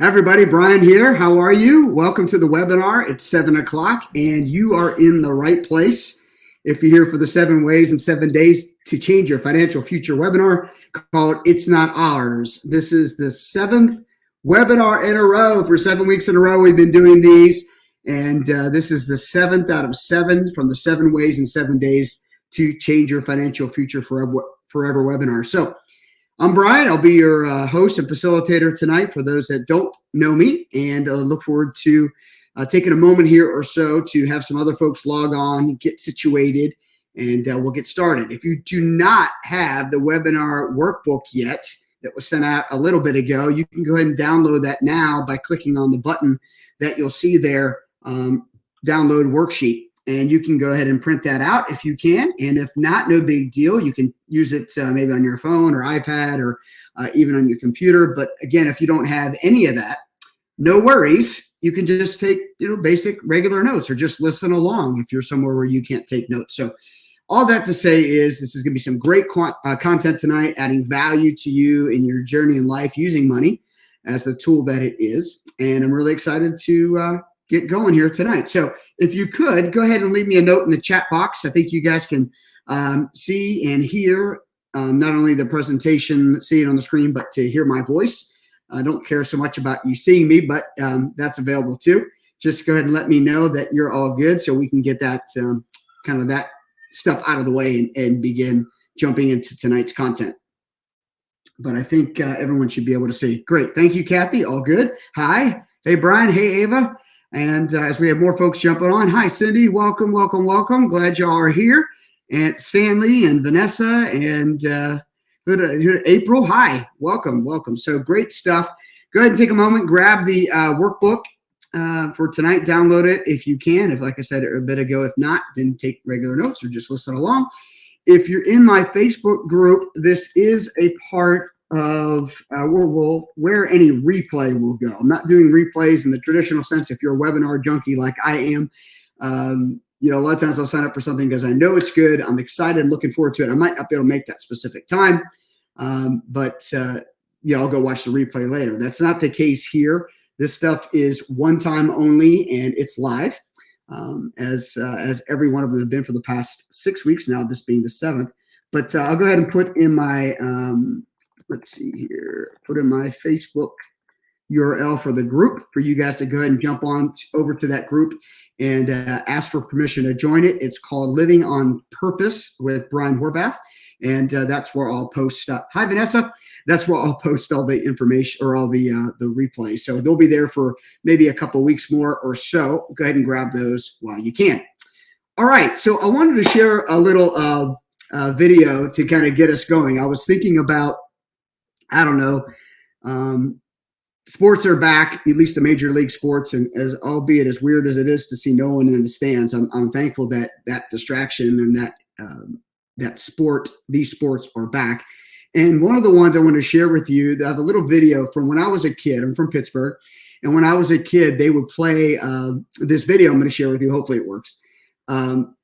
Hi, everybody, Brian here. How are you? Welcome to the webinar. It's 7 o'clock and you are in the right place. If you're here for the 7 ways and 7 days to change your financial future webinar called It's Not Ours. This is the 7th webinar in a row. For 7 weeks in a row, we've been doing these. And this is the 7th out of 7 from the 7 ways and 7 days to change your financial future forever webinar. So I'm Brian. I'll be your host and facilitator tonight for those that don't know me, and look forward to taking a moment here or so to have some other folks log on, get situated, and we'll get started. If you do not have the webinar workbook yet that was sent out a little bit ago, you can go ahead and download that now by clicking on the button that you'll see there, download worksheet. And you can go ahead and print that out if you can. And if not, no big deal. You can use it maybe on your phone or iPad or even on your computer. But again, if you don't have any of that, no worries. You can just take, basic regular notes or just listen along if you're somewhere where you can't take notes. So all that to say is this is going to be some great content tonight, adding value to you in your journey in life using money as the tool that it is. And I'm really excited to get going here tonight. So if you could, go ahead and leave me a note in the chat box. I think you guys can see and hear not only the presentation, see it on the screen, but to hear my voice. I don't care so much about you seeing me, but that's available too. Just go ahead and let me know that you're all good so we can get that kind of that stuff out of the way and begin jumping into tonight's content. But I think everyone should be able to see. Great. Thank you, Kathy. All good. Hi. Hey, Brian. Hey, Ava. And as we have more folks jumping on, hi, Cindy, welcome, welcome, welcome. Glad y'all are here. And Stanley and Vanessa and April, hi, welcome, welcome. So great stuff. Go ahead and take a moment, grab the workbook for tonight, download it if you can. If, like I said a bit ago, if not, then take regular notes or just listen along. If you're in my Facebook group, this is a part of where any replay will go. I'm not doing replays in the traditional sense. If you're a webinar junkie like I am, a lot of times I'll sign up for something because I know it's good. I'm excited and looking forward to it. I might not be able to make that specific time, but I'll go watch the replay later. That's not the case here. This stuff is one time only and it's live, as every one of them have been for the past 6 weeks now, this being the 7th. But I'll go ahead and put in my let's see here, put in my Facebook URL for the group for you guys to go ahead and jump on over to that group and ask for permission to join it. It's called Living on Purpose with Brian Horvath. And that's where I'll post. Hi, Vanessa. That's where I'll post all the information or all the replays. So they'll be there for maybe a couple weeks more or so. Go ahead and grab those while you can. All right. So I wanted to share a little video to kind of get us going. I was thinking about, sports are back, at least the major league sports, and albeit as weird as it is to see no one in the stands, I'm thankful that distraction and these sports are back. And one of the ones I want to share with you, I have a little video from when I was a kid. I'm from Pittsburgh, and when I was a kid, they would play this video. I'm going to share with you. Hopefully, it works. When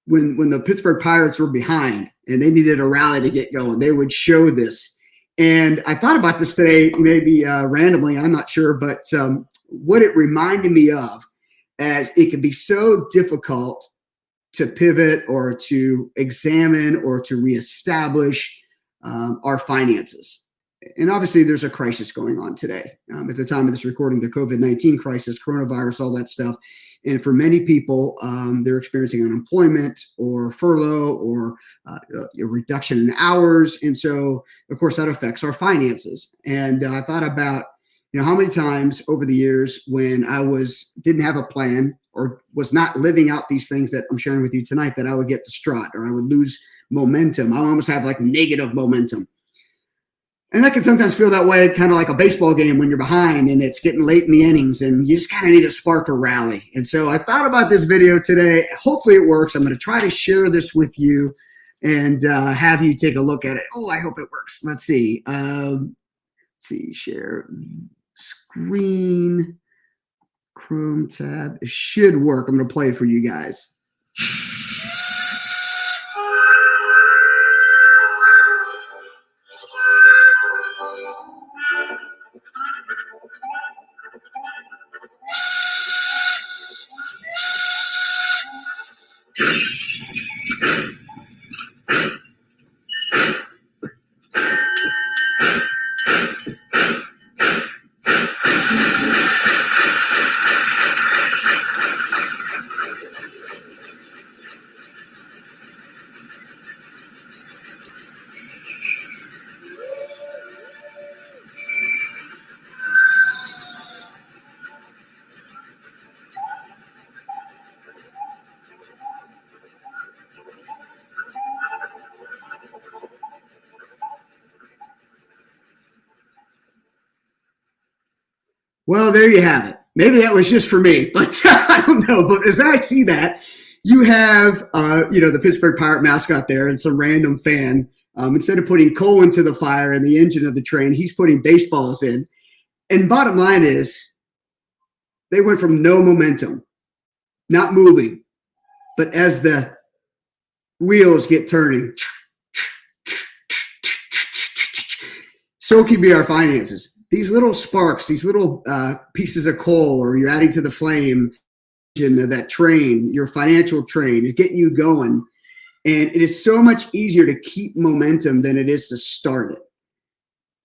the Pittsburgh Pirates were behind and they needed a rally to get going, they would show this. And I thought about this today, maybe randomly, I'm not sure, but what it reminded me of, as it can be so difficult to pivot or to examine or to reestablish our finances. And obviously there's a crisis going on today. At the time of this recording, the COVID-19 crisis, coronavirus, all that stuff. And for many people, they're experiencing unemployment or furlough or a reduction in hours. And so, of course, that affects our finances. And I thought about, how many times over the years when I didn't have a plan or was not living out these things that I'm sharing with you tonight, that I would get distraught or I would lose momentum. I almost have like negative momentum. And that can sometimes feel that way, kind of like a baseball game when you're behind and it's getting late in the innings and you just kind of need to spark a rally. And so I thought about this video today. Hopefully it works. I'm going to try to share this with you and have you take a look at it. Oh, I hope it works. Let's see. Share screen, Chrome tab. It should work. I'm going to play it for you guys. Well, there you have it. Maybe that was just for me, but I don't know. But as I see that, you have, the Pittsburgh Pirate mascot there and some random fan. Instead of putting coal into the fire and the engine of the train, he's putting baseballs in. And bottom line is, they went from no momentum, not moving, but as the wheels get turning, so can be our finances. These little sparks, these little pieces of coal, or you're adding to the flame of that train, your financial train is getting you going. And it is so much easier to keep momentum than it is to start it.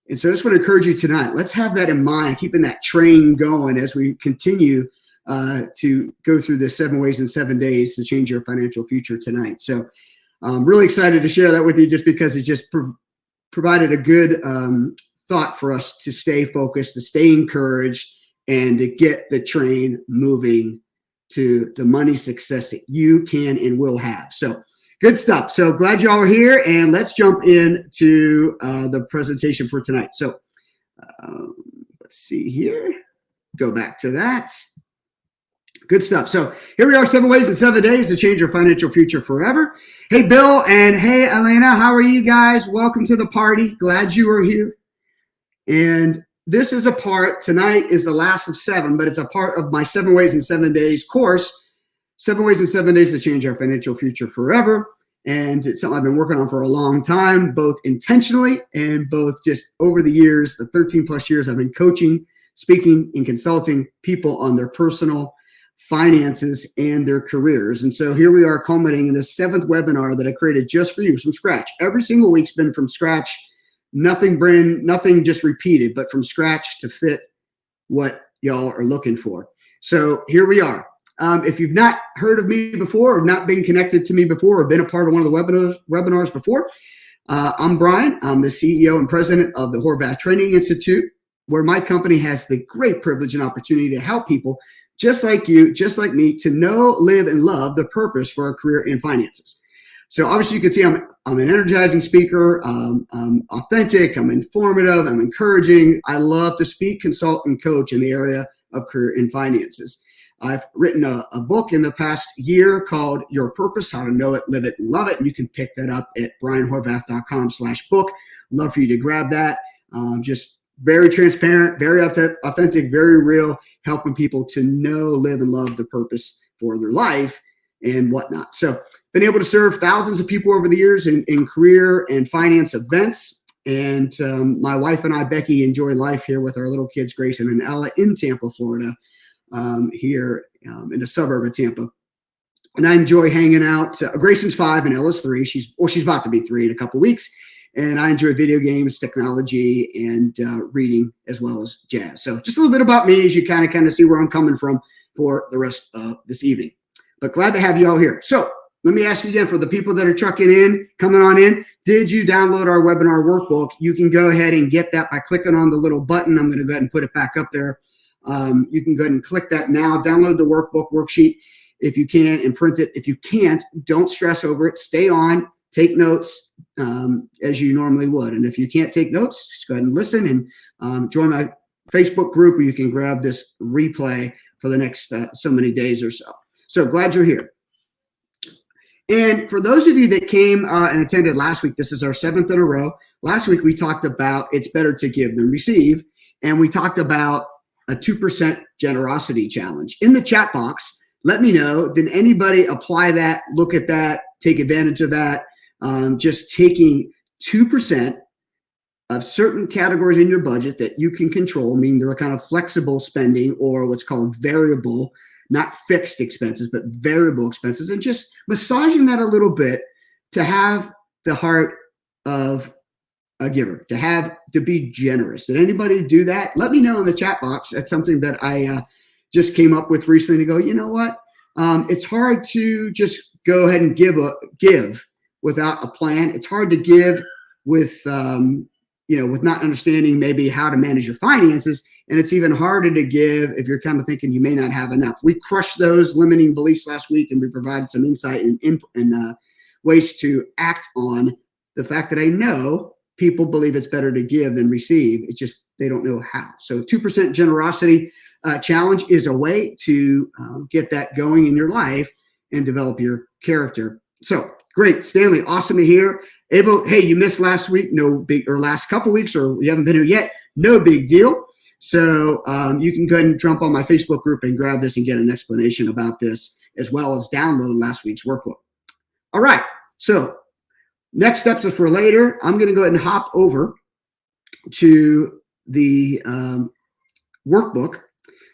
And so I just want to encourage you tonight. Let's have that in mind, keeping that train going as we continue to go through the 7 ways in 7 days to change your financial future tonight. So I'm really excited to share that with you, just because it just provided a good thought for us to stay focused, to stay encouraged, and to get the train moving to the money success that you can and will have. So good stuff. So glad you all are here, and let's jump into the presentation for tonight. So let's see here. Go back to that. Good stuff. So here we are, 7 ways in 7 days to change your financial future forever. Hey, Bill, and hey, Elena, how are you guys? Welcome to the party. Glad you are here. And this is a part, tonight is the last of 7, but it's a part of my 7 ways in 7 days course, 7 ways in 7 days to change our financial future forever. And it's something I've been working on for a long time, both intentionally and both just over the years, the 13 plus years I've been coaching, speaking, and consulting people on their personal finances and their careers. And so here we are, culminating in the 7th webinar that I created just for you from scratch. Every single week's been from scratch. Nothing just repeated, but from scratch to fit what y'all are looking for. So here we are. If you've not heard of me before, or not been connected to me before, or been a part of one of the webinars before, I'm Brian. I'm the CEO and president of the Horvath Training Institute, where my company has the great privilege and opportunity to help people just like you, just like me, to know, live, and love the purpose for a career in finances. So obviously you can see I'm an energizing speaker. I'm authentic. I'm informative. I'm encouraging. I love to speak, consult, and coach in the area of career in finances. I've written a book in the past year called Your Purpose, How to Know It, Live It, and Love It. And you can pick that up at brianhorvath.com/book. Love for you to grab that. Just very transparent, very authentic, very real, helping people to know, live, and love the purpose for their life and whatnot. So been able to serve thousands of people over the years in career and finance events. And my wife and I, Becky, enjoy life here with our little kids, Grayson and Ella, in Tampa, Florida, here in the suburb of Tampa. And I enjoy hanging out. Grayson's 5 and Ella's 3. She's about to be 3 in a couple weeks. And I enjoy video games, technology, and reading, as well as jazz. So just a little bit about me as you kind of see where I'm coming from for the rest of this evening. But glad to have you all here. So let me ask you again, for the people that are coming on in, did you download our webinar workbook? You can go ahead and get that by clicking on the little button. I'm going to go ahead and put it back up there. You can go ahead and click that now. Download the worksheet if you can, and print it. If you can't, don't stress over it. Stay on, take notes as you normally would. And if you can't take notes, just go ahead and listen and join my Facebook group where you can grab this replay for the next so many days or so. So glad you're here. And for those of you that came and attended last week, this is our 7th in a row. Last week, we talked about it's better to give than receive. And we talked about a 2% generosity challenge. In the chat box, let me know, did anybody apply that, look at that, take advantage of that? Just taking 2% of certain categories in your budget that you can control, meaning they're kind of flexible spending or what's called variable not fixed expenses, but variable expenses, and just massaging that a little bit to have the heart of a giver, to be generous. Did anybody do that? Let me know in the chat box. That's something that I just came up with recently to go, you know what? It's hard to just go ahead and give without a plan. It's hard to give with with not understanding maybe how to manage your finances. And it's even harder to give if you're kind of thinking you may not have enough. We crushed those limiting beliefs last week, and we provided some insight and ways to act on the fact that I know people believe it's better to give than receive. It's just they don't know how. So 2% generosity challenge is a way to get that going in your life and develop your character. So great, Stanley, awesome to hear. Avo, hey, you missed last week, last couple weeks, or you haven't been here yet, no big deal. So you can go ahead and jump on my Facebook group and grab this and get an explanation about this, as well as download last week's workbook. All right, so next steps is for later. I'm going to go ahead and hop over to the workbook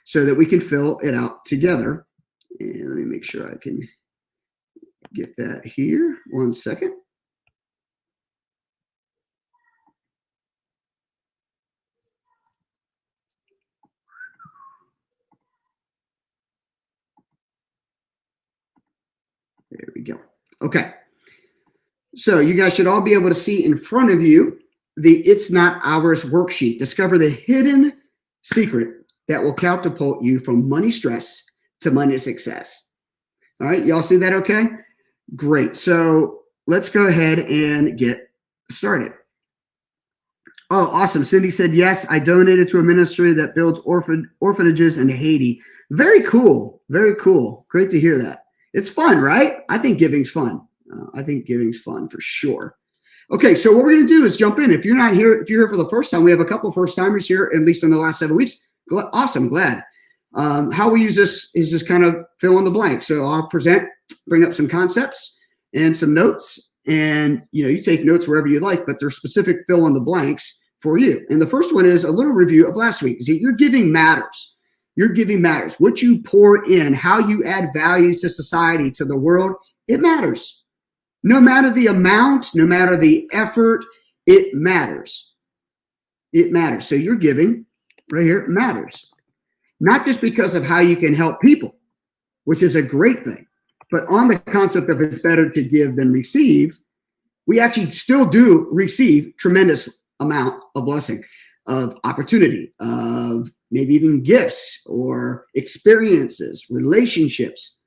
so that we can fill it out together. And let me make sure I can get that here. 1 second. There we go. Okay. So you guys should all be able to see in front of you the It's Not Ours worksheet. Discover the hidden secret that will catapult you from money stress to money success. All right, y'all see that okay? Great. So let's go ahead and get started. Oh, awesome. Cindy said, yes, I donated to a ministry that builds orphanages in Haiti. Very cool. Very cool. Great to hear that. It's fun, right? I think giving's fun. I think giving's fun for sure. Okay, so what we're going to do is jump in. If you're here for the first time, we have a couple first timers here, at least in the last 7 weeks. Awesome, glad. How we use this is just kind of fill in the blank. So I'll bring up some concepts and some notes, and you take notes wherever you like, but there's specific fill in the blanks for you. And the first one is a little review of last week. Your giving matters. Your giving matters. What you pour in, how you add value to society, to the world, it matters. No matter the amount, no matter the effort, it matters. It matters. So your giving right here matters. Not just because of how you can help people, which is a great thing, but on the concept of it's better to give than receive, we actually still do receive tremendous amount of blessing, of opportunity, of maybe even gifts or experiences, relationships.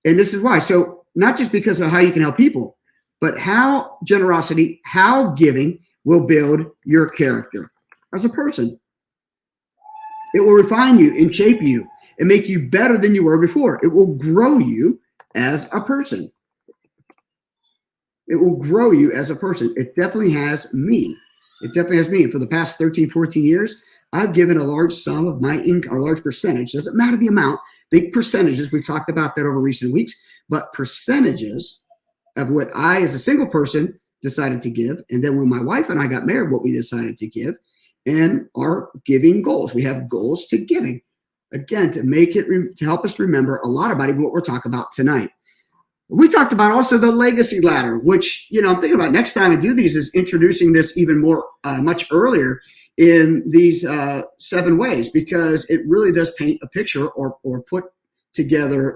And this is why. So not just because of how you can help people, but how generosity, how giving will build your character as a person. It will refine you and shape you and make you better than you were before. It will grow you as a person. It will grow you as a person. It definitely has me. It definitely has me. For the past 13, 14 years, I've given a large sum of my income, or a large percentage. Doesn't matter the amount. Big percentages. We've talked about that over recent weeks. But percentages of what I, as a single person, decided to give. And then when my wife and I got married, what we decided to give. And our giving goals. We have goals to giving. Again, to help us remember a lot about what we're talking about tonight. We talked about also the legacy ladder, which, I'm thinking about next time I do these is introducing this even more, much earlier in these 7 ways, because it really does paint a picture or put together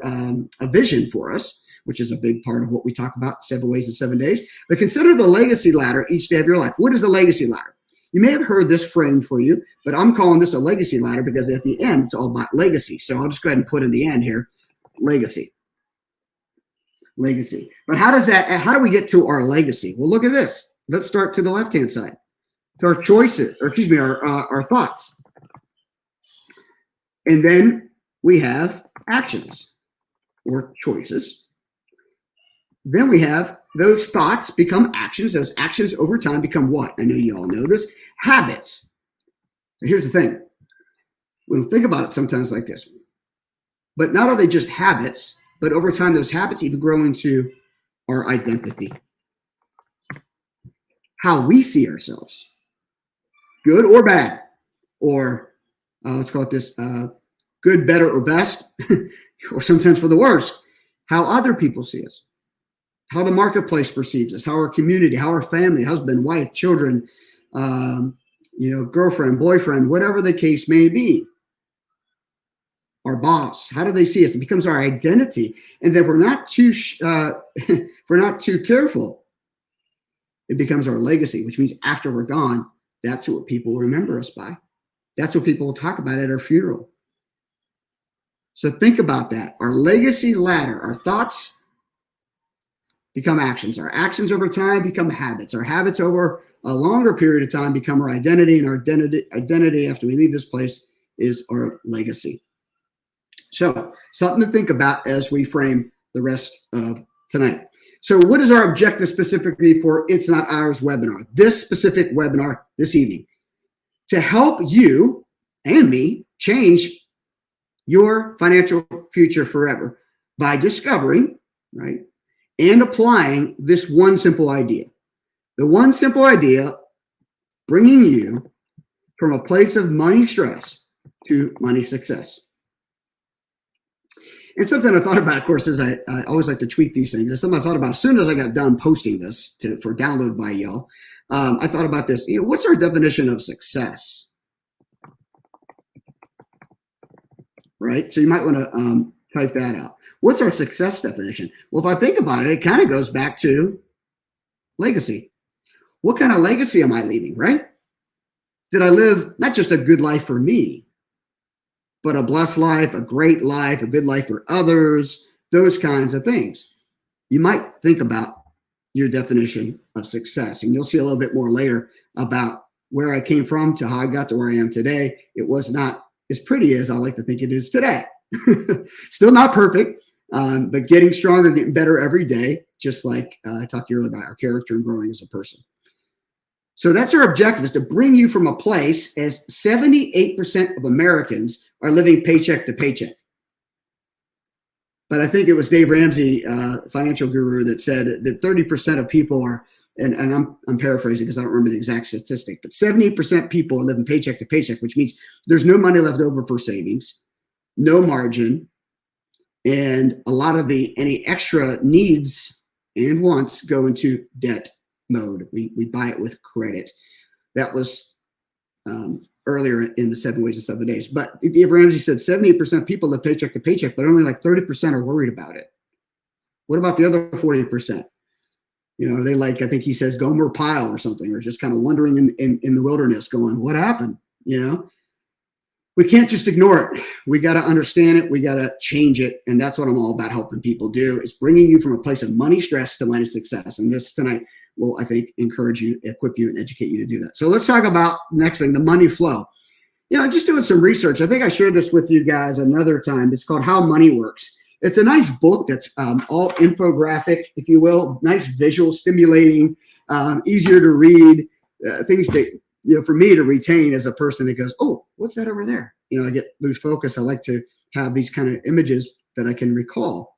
a vision for us, which is a big part of what we talk about, 7 ways in 7 days. But consider the legacy ladder each day of your life. What is the legacy ladder? You may have heard this frame for you, but I'm calling this a legacy ladder because at the end, it's all about legacy. So I'll just go ahead and put in the end here, legacy. Legacy. But how do we get to our legacy? Well, look at this. Let's start to the left-hand side. It's our choices, our thoughts. And then we have actions or choices. Then we have those thoughts become actions. Those actions over time become what? I know you all know this. Habits. But here's the thing. We'll think about it sometimes like this. But not are they just habits, but over time, those habits even grow into our identity. How we see ourselves. Good or bad. Or let's call it this, good, better, or best. or sometimes for the worst, how other people see us, how the marketplace perceives us, how our community, how our family, husband, wife, children, girlfriend, boyfriend, whatever the case may be, our boss, how do they see us? It becomes our identity. And then if we're not too careful, it becomes our legacy, which means after we're gone, that's what people remember us by. That's what people will talk about at our funeral. So think about that. Our legacy ladder, our thoughts become actions. Our actions over time become habits. Our habits over a longer period of time become our identity, and our identity after we leave this place is our legacy. So something to think about as we frame the rest of tonight. So what is our objective specifically for It's Not Ours webinar? This specific webinar this evening, to help you and me change your financial future forever by discovering, right, and applying this one simple idea. The one simple idea bringing you from a place of money stress to money success. And something I thought about, of course, is I always like to tweet these things. It's something I thought about as soon as I got done posting this for download by y'all. I thought about this. What's our definition of success? Right? So you might want to type that out. What's our success definition? Well, if I think about it, it kind of goes back to legacy. What kind of legacy am I leaving, right? Did I live not just a good life for me, but a blessed life, a great life, a good life for others, those kinds of things? You might think about your definition of success, and you'll see a little bit more later about where I came from to how I got to where I am today. It was not as pretty as I like to think it is today. Still not perfect, but getting stronger, getting better every day, just like I talked to you earlier about our character and growing as a person. So that's our objective, is to bring you from a place as 78% of Americans are living paycheck to paycheck. But I think it was Dave Ramsey, financial guru, that said that 30% of people are, and I'm paraphrasing because I don't remember the exact statistic, but 78% people are living paycheck to paycheck, which means there's no money left over for savings, no margin, and a lot of any extra needs and wants go into debt mode. We buy it with credit. That was earlier in the 7 Ways in 7 Days. But Dave Ramsey said 78% of people live paycheck to paycheck, but only like 30% are worried about it. What about the other 40%? They I think he says, Gomer Pyle or something, or just kind of wandering in the wilderness going, what happened? We can't just ignore it. We got to understand it. We got to change it. And that's what I'm all about helping people do, is bringing you from a place of money stress to money success. And this tonight will, I think, encourage you, equip you, and educate you to do that. So let's talk about next thing, the money flow. Just doing some research. I think I shared this with you guys another time. It's called How Money Works. It's a nice book that's all infographic, if you will, nice visual, stimulating, easier to read, things that, for me to retain as a person that goes, oh, what's that over there? I lose focus. I like to have these kind of images that I can recall.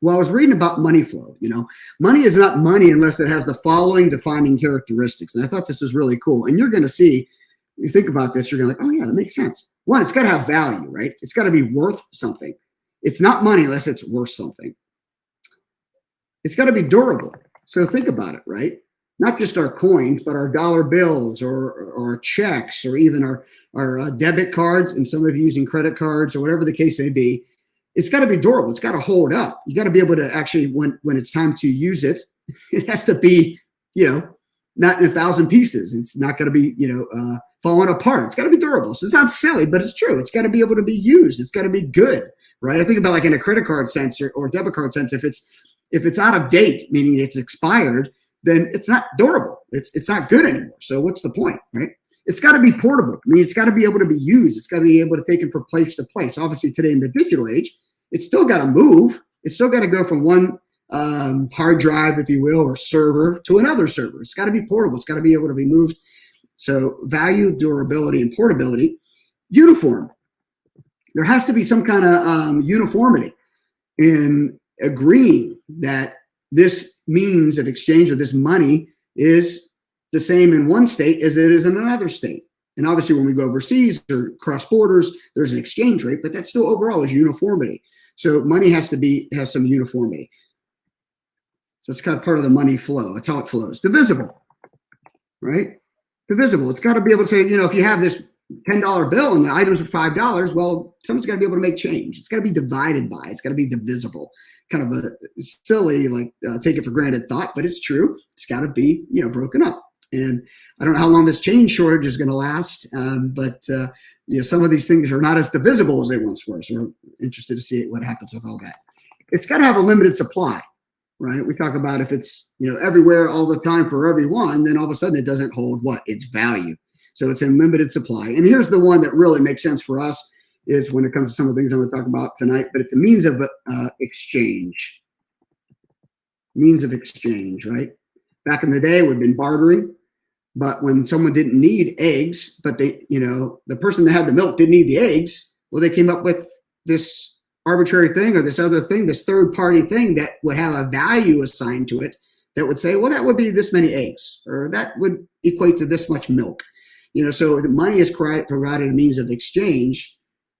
Well, I was reading about money flow. Money is not money unless it has the following defining characteristics. And I thought this was really cool. And you're going to see, you think about this, you're going to like, oh yeah, that makes sense. One, it's got to have value, right? It's got to be worth something. It's not money unless it's worth something. It's got to be durable. So think about it, right? Not just our coins, but our dollar bills or our checks, or even our debit cards, and some of you using credit cards, or whatever the case may be. It's got to be durable. It's got to hold up. You got to be able to actually, when it's time to use it, it has to be, not in 1,000 pieces. It's not going to be, falling apart. It's got to be durable. So it sounds silly, but it's true. It's got to be able to be used. It's got to be good, right? I think about, like, in a credit card sense or debit card sense, if it's out of date, meaning it's expired, then it's not durable. It's not good anymore. So what's the point, right? It's got to be portable. I mean, it's got to be able to be used. It's got to be able to take it from place to place. Obviously, today in the digital age, it's still got to move. It's still got to go from one hard drive, if you will, or server to another server. It's got to be portable. It's got to be able to be moved. So value, durability, and portability. Uniform. There has to be some kind of uniformity in agreeing that this means of exchange, or this money, is the same in one state as it is in another state. And obviously when we go overseas or cross borders, there's an exchange rate, but that still overall is uniformity. So money has some uniformity. So it's kind of part of the money flow. That's how it flows. Divisible, right? Divisible. It's got to be able to say, if you have this $10 bill and the items are $5, well, someone's got to be able to make change. It's got to be divided by. It's got to be divisible. Kind of a silly, take it for granted thought, but it's true. It's got to be, broken up. And I don't know how long this change shortage is going to last, but some of these things are not as divisible as they once were. So we're interested to see what happens with all that. It's got to have a limited supply, right? We talk about if it's everywhere all the time for everyone, then all of a sudden it doesn't hold its value. So it's in limited supply. And here's the one that really makes sense for us is when it comes to some of the things I'm going to talk about tonight, but it's a means of exchange. Means of exchange, right? Back in the day, it would have been bartering. But when someone didn't need eggs, but the person that had the milk didn't need the eggs, well, they came up with this arbitrary thing or this other thing, this third party thing that would have a value assigned to it that would say, well, that would be this many eggs, or that would equate to this much milk. So the money is provided a means of exchange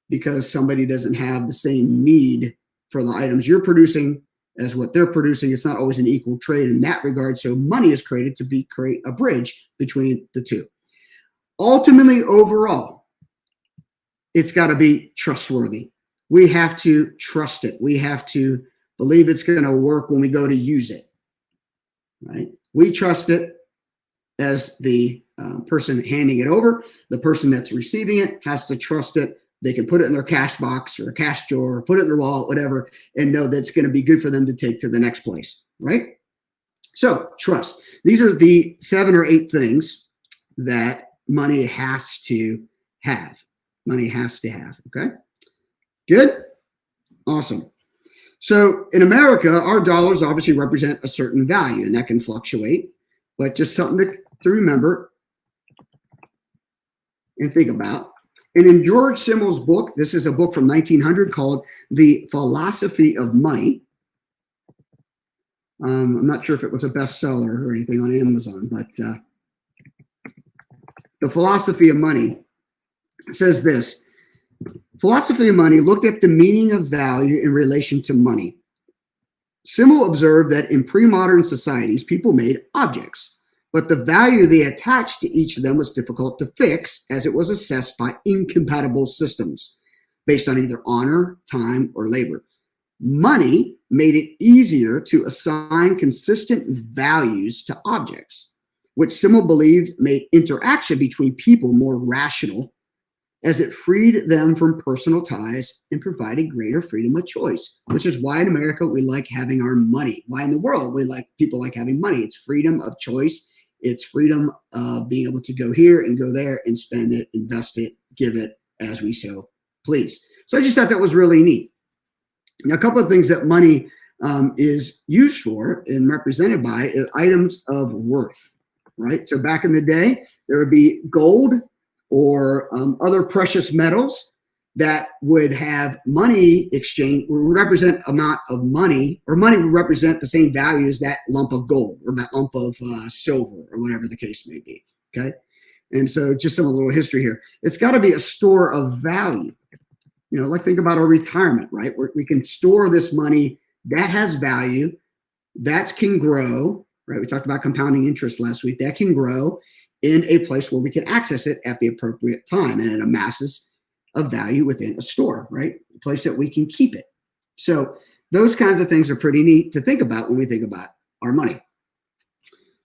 because somebody doesn't have the same need for the items you're producing as what they're producing. It's not always an equal trade in that regard. So money is created to create a bridge between the two. Ultimately, overall, it's got to be trustworthy. We have to trust it. We have to believe it's going to work when we go to use it, right? We trust it as the person handing it over. The person that's receiving it has to trust it. They can put it in their cash box or a cash drawer, or put it in their wallet, whatever, and know that it's going to be good for them to take to the next place, right? So trust. These are the 7 or 8 things that money has to have. Money has to have, okay? Good? Awesome. So in America, our dollars obviously represent a certain value, and that can fluctuate, but just something to remember and think about. And in George Simmel's book, this is a book from 1900 called The Philosophy of Money. I'm not sure if it was a bestseller or anything on Amazon, but The Philosophy of Money says this. Philosophy of Money looked at the meaning of value in relation to money. Simmel observed that in pre-modern societies, people made objects, but the value they attached to each of them was difficult to fix as it was assessed by incompatible systems based on either honor, time, or labor. Money made it easier to assign consistent values to objects, which Simmel believed made interaction between people more rational as it freed them from personal ties and provided greater freedom of choice, which is why in America we like having our money. Why in the world people like having money? It's freedom of choice. It's freedom of being able to go here and go there and spend it, invest it, give it as we so please. So I just thought that was really neat. Now, a couple of things that money is used for and represented by is items of worth, right? So back in the day, there would be gold or other precious metals that would have money exchange, would represent amount of money, or money would represent the same value as that lump of gold or that lump of silver or whatever the case may be, okay? And so just some little history here. It's got to be a store of value. Think about our retirement, right? We can store this money that has value, that can grow, right? We talked about compounding interest last week. That can grow in a place where we can access it at the appropriate time, and it amasses of value within a store, right? A place that we can keep it. So those kinds of things are pretty neat to think about when we think about our money.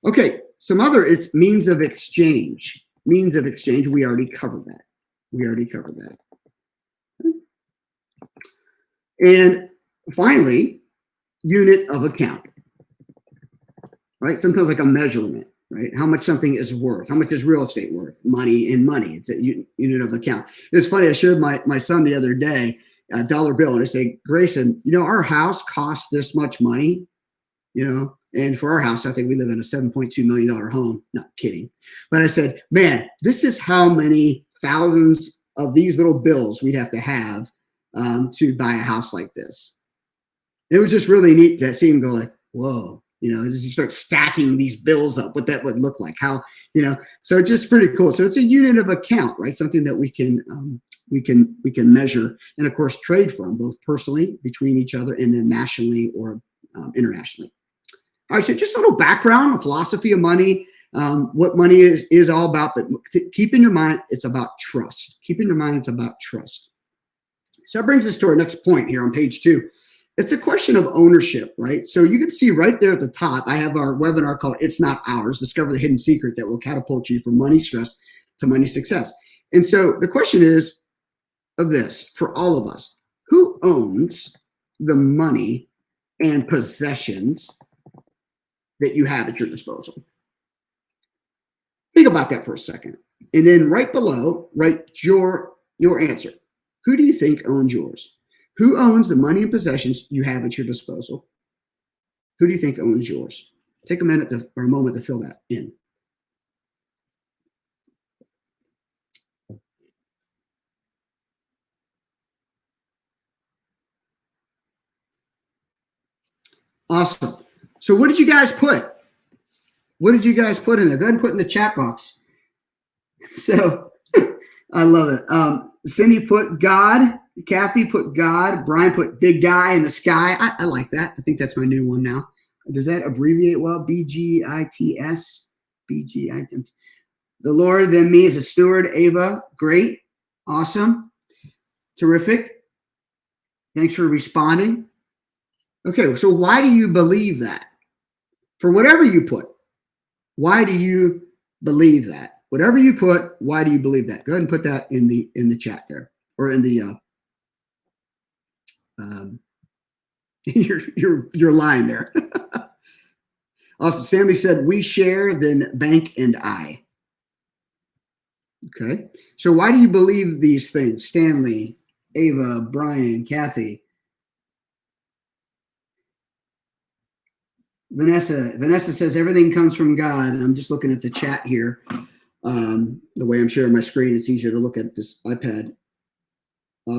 Okay, it's means of exchange. Means of exchange, we already covered that. And finally, unit of account, right? Sometimes like a measurement, right? How much something is worth. How much is real estate worth? Money in money. It's a unit of account. It was funny. I showed my son the other day a dollar bill, and I say, Grayson, our house costs this much money, and for our house, I think we live in a $7.2 million home. Not kidding. But I said, man, this is how many thousands of these little bills we'd have to buy a house like this. It was just really neat to see him go like, whoa, as you start stacking these bills up, what that would look like, so it's just pretty cool. So it's a unit of account, right? Something that we can measure and of course trade from, both personally between each other and then nationally or internationally. All right, so just a little background, a philosophy of money, what money is all about, but keep in your mind, it's about trust. Keep in your mind, it's about trust. So that brings us to our next point here on page 2. It's a question of ownership, right? So you can see right there at the top, I have our webinar called It's Not Ours, Discover the Hidden Secret That Will Catapult You from Money Stress to Money Success. And so the question is of this, for all of us, who owns the money and possessions that you have at your disposal? Think about that for a second. And then right below, write your answer. Who do you think owns yours? Who owns the money and possessions you have at your disposal? Who do you think owns yours? Take a minute or a moment to fill that in. Awesome. So what did you guys put? What did you guys put in there? Go ahead and put in the chat box. So I love it. Cindy put God. Kathy put God. Brian put big guy in the sky. I like that. I think that's my new one now. Does that abbreviate well? BGITS. BGITS. The Lord, then me as a steward. Ava, great. Awesome. Terrific. Thanks for responding. Okay, so why do you believe that? For whatever you put, why do you believe that? Whatever you put, why do you believe that? Go ahead and put that in the chat there, or in the your line there. Awesome. Stanley said, we share, then bank and I. Okay. So why do you believe these things? Stanley, Ava, Brian, Kathy. Vanessa says everything comes from God. And I'm just looking at the chat here. The way I'm sharing my screen, it's easier to look at this iPad.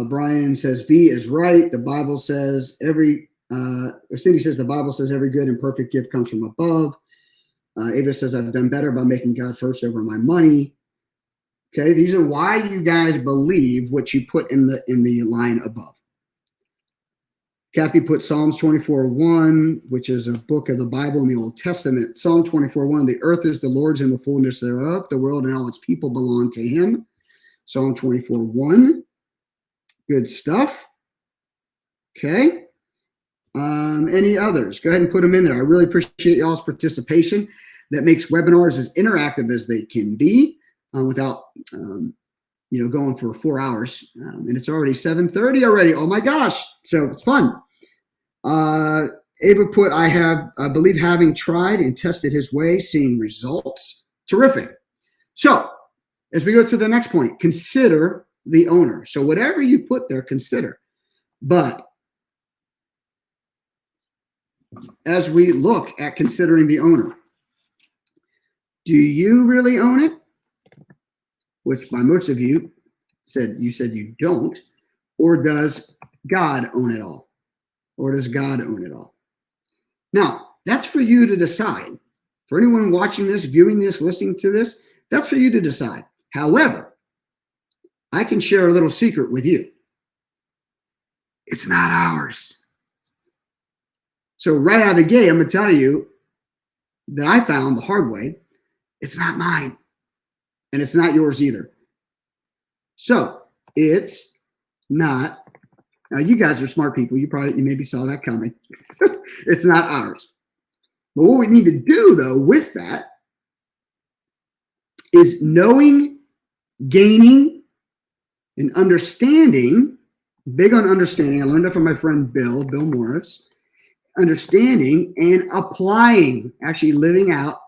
Brian says B is right. The Bible says Cindy says the Bible says every good and perfect gift comes from above. Ava says I've done better by making God first over my money. Okay, these are why you guys believe what you put in the line above. Kathy put Psalms 24:1, which is a book of the Bible in the Old Testament. Psalm 24:1, the earth is the Lord's and the fullness thereof. The world and all its people belong to him. Psalm 24:1. Good stuff. Okay. Any others? Go ahead and put them in there. I really appreciate y'all's participation. That makes webinars as interactive as they can be without going for 4 hours. And it's already 7:30 already. Oh my gosh. So it's fun. Ava put, I believe having tried and tested his way, seeing results. Terrific. So as we go to the next point, consider the owner. So whatever you put there, consider. But as we look at considering the owner, do you really own it? Which by most of you said you don't. Or does God own it all? Or does God own it all? Now, that's for you to decide. For anyone watching this, viewing this, listening to this, that's for you to decide. However, I can share a little secret with you. It's not ours. So right out of the gate, I'm going to tell you that I found the hard way. It's not mine. And it's not yours either. So it's not. Now you guys are smart people. You maybe saw that coming. It's not ours. But what we need to do though with that is knowing, gaining, and understanding. Big on understanding. I learned that from my friend Bill Morris. Understanding and applying, actually living out.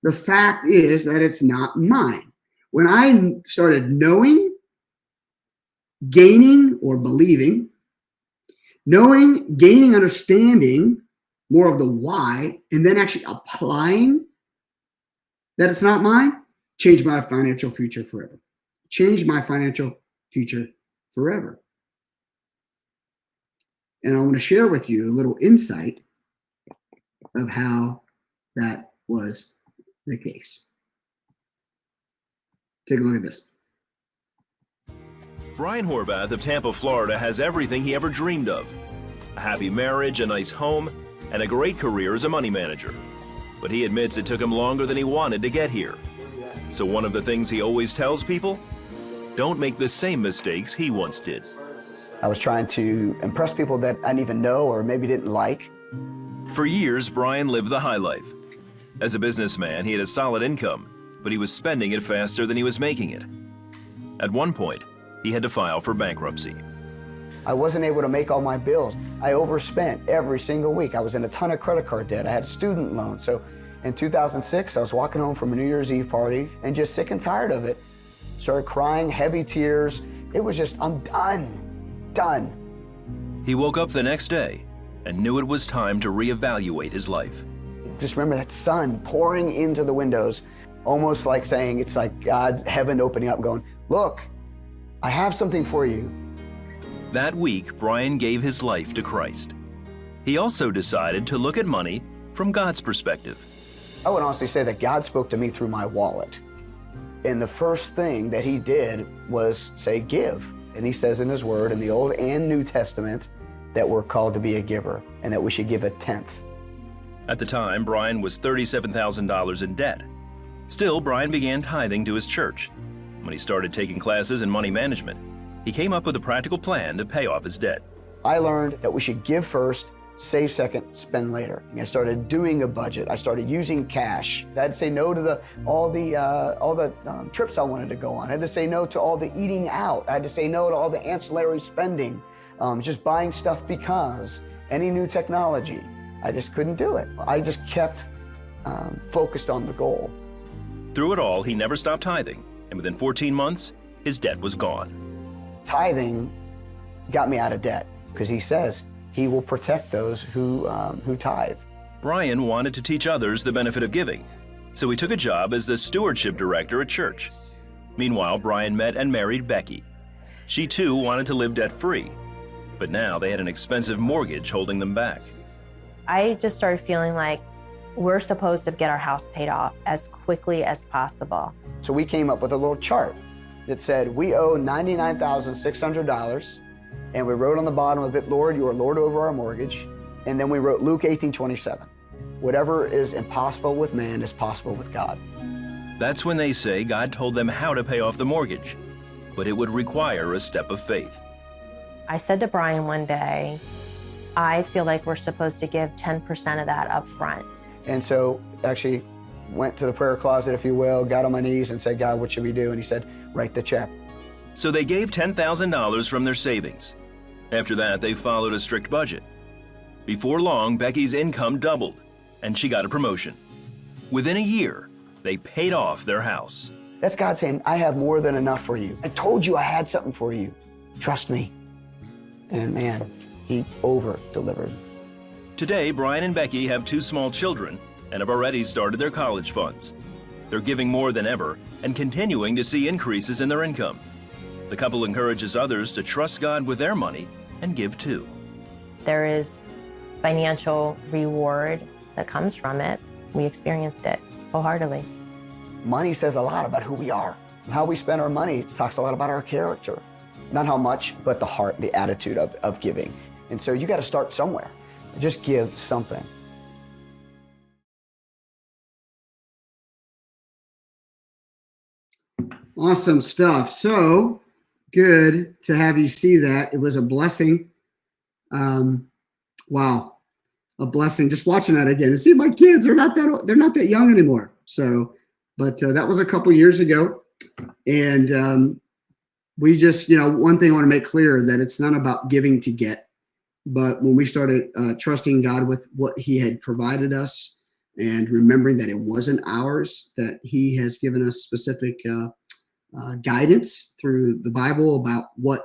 The fact is that it's not mine. When I started knowing, gaining or believing, knowing, gaining, understanding more of the why, and then actually applying that it's not mine, changed my financial future forever. Changed my financial future forever. And I want to share with you a little insight of how that was the case. Take a look at this. Brian Horvath of Tampa, Florida has everything he ever dreamed of. A happy marriage, a nice home, and a great career as a money manager. But he admits it took him longer than he wanted to get here. So one of the things he always tells people, don't make the same mistakes he once did. I was trying to impress people that I didn't even know or maybe didn't like. For years, Brian lived the high life. As a businessman, he had a solid income, but he was spending it faster than he was making it. At one point, he had to file for bankruptcy. I wasn't able to make all my bills. I overspent every single week. I was in a ton of credit card debt. I had student loans. So in 2006, I was walking home from a New Year's Eve party and just sick and tired of it. Started crying, heavy tears. It was just, I'm done. He woke up the next day and knew it was time to reevaluate his life. Just remember that sun pouring into the windows, almost like saying, it's like God, heaven opening up going, look, I have something for you. That week, Brian gave his life to Christ. He also decided to look at money from God's perspective. I would honestly say that God spoke to me through my wallet. And the first thing that he did was say, give. And he says in his word, in the Old and New Testament, that we're called to be a giver and that we should give a tenth. At the time, Brian was $37,000 in debt. Still, Brian began tithing to his church. When he started taking classes in money management, he came up with a practical plan to pay off his debt. I learned that we should give first, save second, spend later. I started doing a budget. I started using cash. I had to say no to all the trips I wanted to go on. I had to say no to all the eating out. I had to say no to all the ancillary spending, just buying stuff because any new technology. I just couldn't do it. I just kept focused on the goal. Through it all, he never stopped tithing, and within 14 months, his debt was gone. Tithing got me out of debt because he says he will protect those who tithe. Brian wanted to teach others the benefit of giving, so he took a job as the stewardship director at church. Meanwhile, Brian met and married Becky. She too wanted to live debt-free, but now they had an expensive mortgage holding them back. I just started feeling like we're supposed to get our house paid off as quickly as possible. So we came up with a little chart that said we owe $99,600, and we wrote on the bottom of it, Lord, you are Lord over our mortgage. And then we wrote Luke 18:27. Whatever is impossible with man is possible with God. That's when they say God told them how to pay off the mortgage, but it would require a step of faith. I said to Brian one day, I feel like we're supposed to give 10% of that up front. And so actually went to the prayer closet, if you will, got on my knees and said, God, what should we do? And he said, write the check. So they gave $10,000 from their savings. After that, they followed a strict budget. Before long, Becky's income doubled, and she got a promotion. Within a year, they paid off their house. That's God saying, I have more than enough for you. I told you I had something for you. Trust me. And man, he over-delivered. Today, Brian and Becky have 2 small children and have already started their college funds. They're giving more than ever and continuing to see increases in their income. The couple encourages others to trust God with their money and give too. There is financial reward that comes from it. We experienced it wholeheartedly. Money says a lot about who we are. How we spend our money talks a lot about our character. Not how much, but the heart, the attitude of giving. And so you got to start somewhere. Just give something. Awesome stuff. So good to have you see that. It was a blessing. Wow, a blessing. Just watching that again and see my kids. They're not that young anymore. So, but that was a couple years ago, and we just, one thing I want to make clear that it's not about giving to get, but when we started trusting God with what He had provided us and remembering that it wasn't ours, that He has given us specific guidance through the Bible about what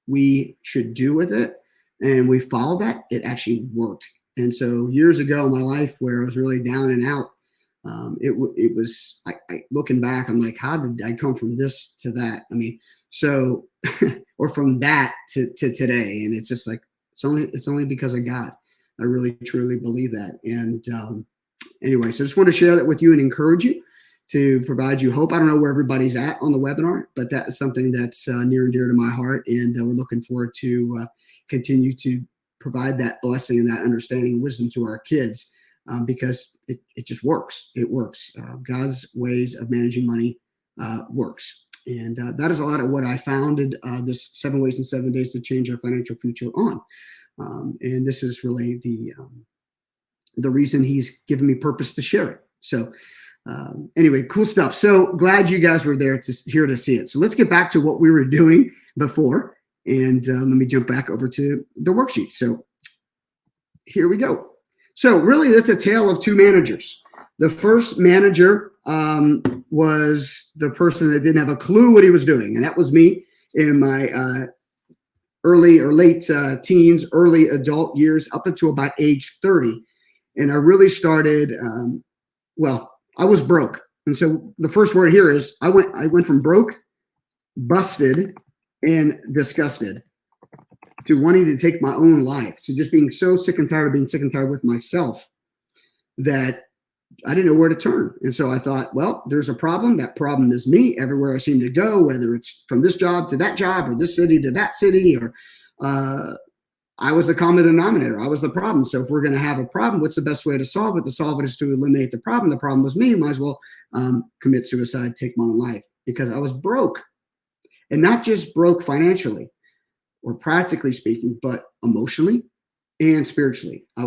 we should do with it, and we followed that, it actually worked. And so years ago in my life where I was really down and out, it was looking back, I'm like, how did I come from this to that? I mean, so or from that to today, and it's just like it's only because of God. I really, truly believe that. And anyway, so I just want to share that with you and encourage you to provide you hope. I don't know where everybody's at on the webinar, but that is something that's near and dear to my heart. And we're looking forward to continue to provide that blessing and that understanding and wisdom to our kids because it just works. It works. God's ways of managing money works. And that is a lot of what I founded this 7 Ways in 7 Days to Change Our Financial Future on. And this is really the reason he's given me purpose to share it. So anyway, cool stuff. So glad you guys were there here to see it. So let's get back to what we were doing before. And let me jump back over to the worksheet. So here we go. So really, that's a tale of two managers. The first manager was the person that didn't have a clue what he was doing. And that was me in my early or late teens, early adult years, up until about age 30. And I really started, I was broke. And so the first word here is I went from broke, busted, and disgusted to wanting to take my own life. To just being so sick and tired of being sick and tired with myself that I didn't know where to turn. And so I thought, well, there's a problem. That problem is me. Everywhere I seem to go, whether it's from this job to that job or this city to that city, or I was the common denominator. I was the problem. So if we're going to have a problem, what's the best way to solve it? To solve it is to eliminate the problem. The problem was me. Might as well commit suicide, take my own life, because I was broke. And not just broke financially or practically speaking, but emotionally and spiritually. I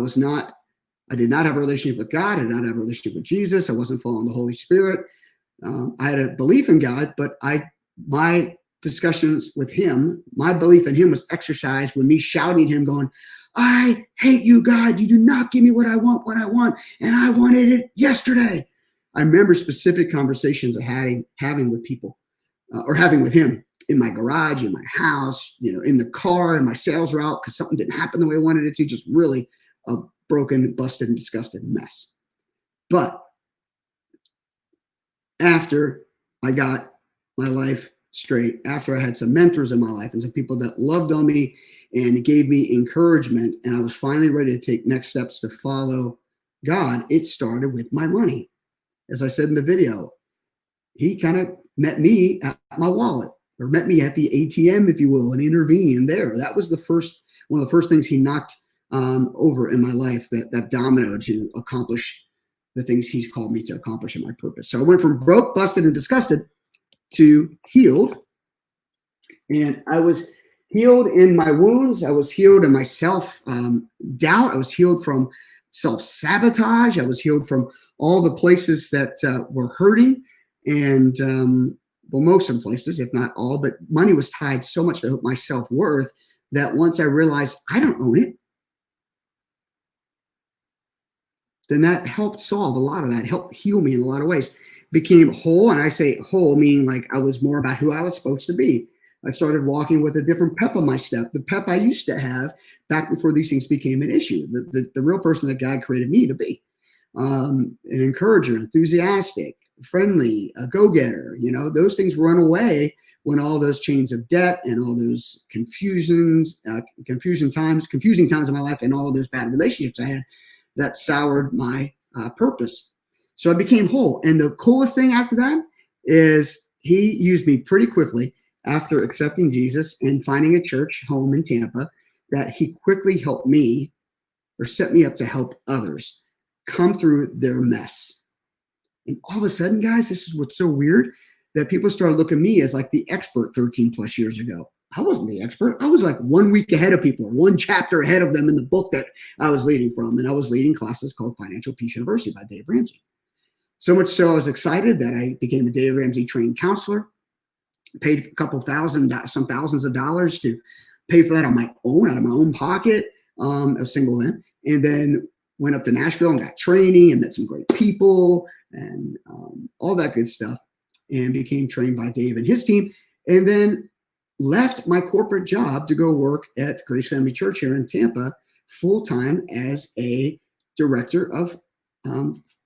did not have a relationship with God. I did not have a relationship with Jesus. I wasn't following the Holy Spirit. I had a belief in God, but my discussions with him, my belief in him was exercised when me shouting at him going, I hate you, God. You do not give me what I want, and I wanted it yesterday. I remember specific conversations of having with people or having with him in my garage, in my house, in the car, in my sales route, because something didn't happen the way I wanted it to, just really a broken, busted, and disgusted mess. But after I got my life straight, after I had some mentors in my life and some people that loved on me and gave me encouragement, and I was finally ready to take next steps to follow God, it started with my money. As I said in the video, he kind of met me at my wallet, or met me at the ATM, if you will, and intervened there. That was one of the first things he knocked over in my life, that domino to accomplish the things he's called me to accomplish in my purpose. So I went from broke, busted, and disgusted to healed. And I was healed in my wounds. I was healed in my self-doubt. I was healed from self-sabotage. I was healed from all the places that were hurting. And most of the places, if not all, but money was tied so much to my self-worth that once I realized I don't own it, then that helped solve a lot of that, helped heal me in a lot of ways. Became whole, and I say whole meaning like I was more about who I was supposed to be. I started walking with a different pep on my step, the pep I used to have back before these things became an issue, the real person that God created me to be. An encourager, enthusiastic, friendly, a go-getter. Those things run away when all those chains of debt and all those confusing times in my life and all of those bad relationships I had that soured my purpose. So I became whole. And the coolest thing after that is he used me pretty quickly after accepting Jesus and finding a church home in Tampa, that he quickly helped me or set me up to help others come through their mess. And all of a sudden, guys, this is what's so weird, that people started looking at me as like the expert 13 plus years ago. I wasn't the expert. I was like 1 week ahead of people, one chapter ahead of them in the book that I was leading from. And I was leading classes called Financial Peace University by Dave Ramsey. So much so I was excited that I became a Dave Ramsey trained counselor, paid some thousands of dollars to pay for that on my own, out of my own pocket. I was single then. And then went up to Nashville and got training and met some great people and all that good stuff, and became trained by Dave and his team. And then left my corporate job to go work at Grace Family Church here in Tampa full-time as a director of